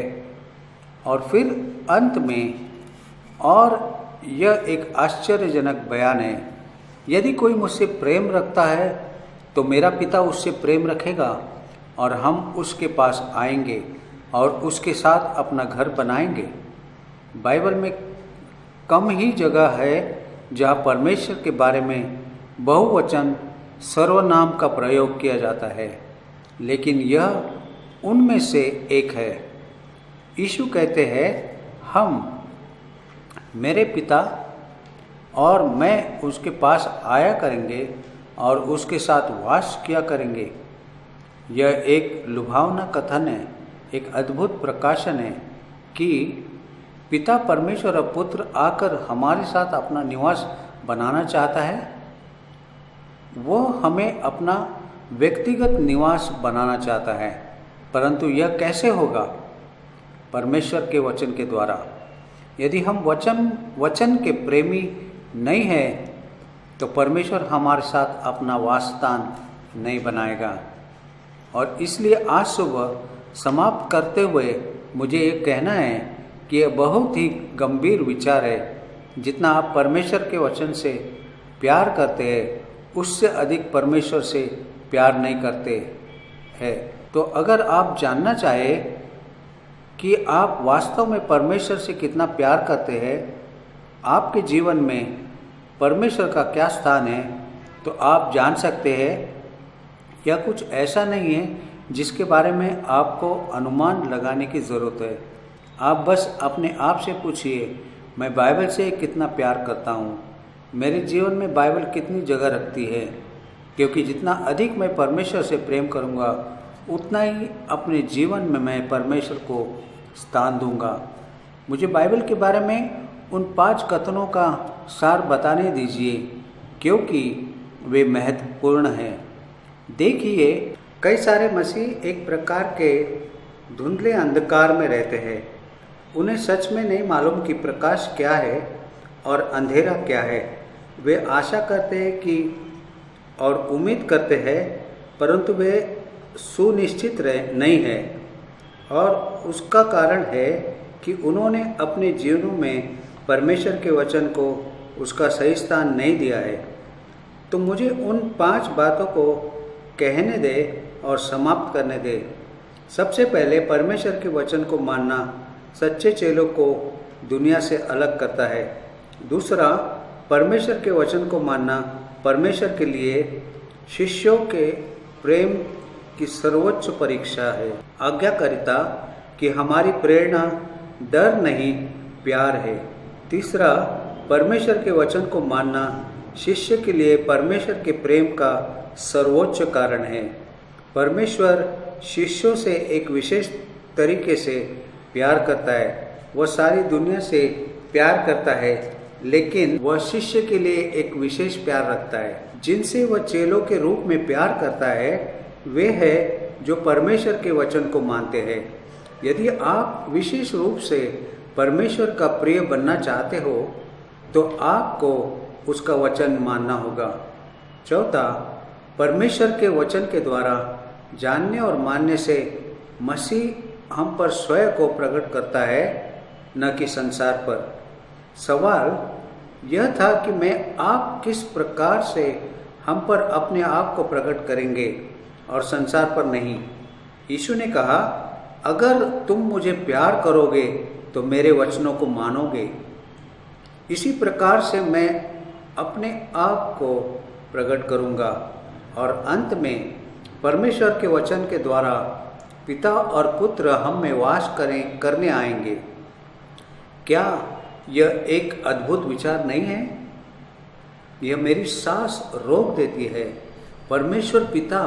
और फिर अंत में, और यह एक आश्चर्यजनक बयान है, यदि कोई मुझसे प्रेम रखता है तो मेरा पिता उससे प्रेम रखेगा और हम उसके पास आएंगे और उसके साथ अपना घर बनाएंगे। बाइबल में कम ही जगह है जहाँ परमेश्वर के बारे में बहुवचन सर्वनाम का प्रयोग किया जाता है, लेकिन यह उनमें से एक है। यीशु कहते हैं, हम मेरे पिता और मैं उसके पास आया करेंगे और उसके साथ वास किया करेंगे। यह एक लुभावना कथन है, एक अद्भुत प्रकाशन है कि पिता परमेश्वर और पुत्र आकर हमारे साथ अपना निवास बनाना चाहता है। वो हमें अपना व्यक्तिगत निवास बनाना चाहता है, परंतु यह कैसे होगा? परमेश्वर के वचन के द्वारा। यदि हम वचन के प्रेमी नहीं हैं तो परमेश्वर हमारे साथ अपना वासस्थान नहीं बनाएगा। और इसलिए आज सुबह समाप्त करते हुए मुझे ये कहना है कि यह बहुत ही गंभीर विचार है। जितना आप परमेश्वर के वचन से प्यार करते हैं, उससे अधिक परमेश्वर से प्यार नहीं करते हैं। तो अगर आप जानना चाहें कि आप वास्तव में परमेश्वर से कितना प्यार करते हैं, आपके जीवन में परमेश्वर का क्या स्थान है, तो आप जान सकते हैं यह कुछ ऐसा नहीं है जिसके बारे में आपको अनुमान लगाने की ज़रूरत है। आप बस अपने आप से पूछिए, मैं बाइबल से कितना प्यार करता हूँ, मेरे जीवन में बाइबल कितनी जगह रखती है। क्योंकि जितना अधिक मैं परमेश्वर से प्रेम करूँगा, उतना ही अपने जीवन में मैं परमेश्वर को स्थान दूंगा। मुझे बाइबल के बारे में उन 5 कथनों का सार बताने दीजिए, क्योंकि वे महत्वपूर्ण हैं। देखिए, कई सारे मसीह एक प्रकार के धुंधले अंधकार में रहते हैं। उन्हें सच में नहीं मालूम कि प्रकाश क्या है और अंधेरा क्या है। वे आशा करते हैं कि और उम्मीद करते हैं, परंतु वे सुनिश्चित नहीं है। और उसका कारण है कि उन्होंने अपने जीवनों में परमेश्वर के वचन को उसका सही स्थान नहीं दिया है। तो मुझे उन 5 बातों को कहने दे और समाप्त करने दे। सबसे पहले, परमेश्वर के वचन को मानना सच्चे चेलों को दुनिया से अलग करता है। दूसरा, परमेश्वर के वचन को मानना परमेश्वर के लिए शिष्यों के प्रेम की सर्वोच्च परीक्षा है। आज्ञाकारिता कि हमारी प्रेरणा डर नहीं, प्यार है। तीसरा, परमेश्वर के वचन को मानना शिष्य के लिए परमेश्वर के प्रेम का सर्वोच्च कारण है। परमेश्वर शिष्यों से एक विशेष तरीके से प्यार करता है। वह सारी दुनिया से प्यार करता है, लेकिन वह शिष्य के लिए एक विशेष प्यार रखता है। जिनसे वह चेलों के रूप में प्यार करता है, वे हैं जो परमेश्वर के वचन को मानते हैं। यदि आप विशेष रूप से परमेश्वर का प्रिय बनना चाहते हो, तो आपको उसका वचन मानना होगा। चौथा, परमेश्वर के वचन के द्वारा जानने और मानने से मसीह हम पर स्वयं को प्रकट करता है, न कि संसार पर। सवाल यह था कि मैं आप किस प्रकार से हम पर अपने आप को प्रकट करेंगे और संसार पर नहीं। यीशु ने कहा, अगर तुम मुझे प्यार करोगे तो मेरे वचनों को मानोगे। इसी प्रकार से मैं अपने आप को प्रकट करूंगा और अंत में परमेश्वर के वचन के द्वारा पिता और पुत्र हम में वास करने आएंगे। क्या यह एक अद्भुत विचार नहीं है? यह मेरी सांस रोक देती है। परमेश्वर पिता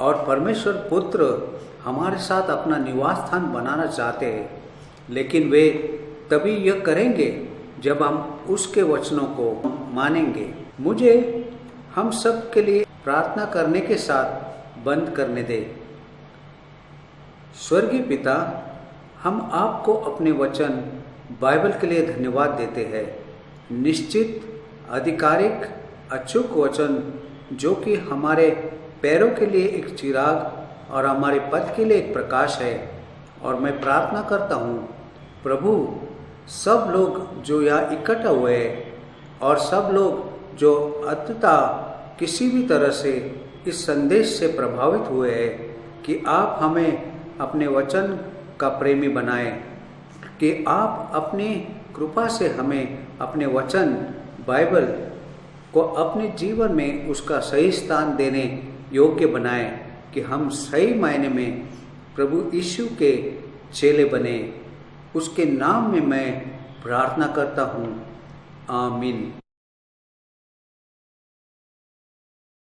और परमेश्वर पुत्र हमारे साथ अपना निवास स्थान बनाना चाहते हैं, लेकिन वे तभी यह करेंगे जब हम उसके वचनों को मानेंगे। मुझे हम सब के लिए प्रार्थना करने के साथ बंद करने दे। स्वर्गीय पिता, हम आपको अपने वचन बाइबल के लिए धन्यवाद देते हैं। निश्चित, आधिकारिक, अचूक वचन जो कि हमारे पैरों के लिए एक चिराग और हमारे पथ के लिए एक प्रकाश है। और मैं प्रार्थना करता हूँ प्रभु, सब लोग जो यहाँ इकट्ठा हुए हैं और सब लोग जो अंततः किसी भी तरह से इस संदेश से प्रभावित हुए हैं कि आप हमें अपने वचन का प्रेमी बनाएं, कि आप अपनी कृपा से हमें अपने वचन बाइबल को अपने जीवन में उसका सही स्थान देने योग्य बनाएं कि हम सही मायने में प्रभु यीशु के चेले बने। उसके नाम में मैं प्रार्थना करता हूँ, आमीन।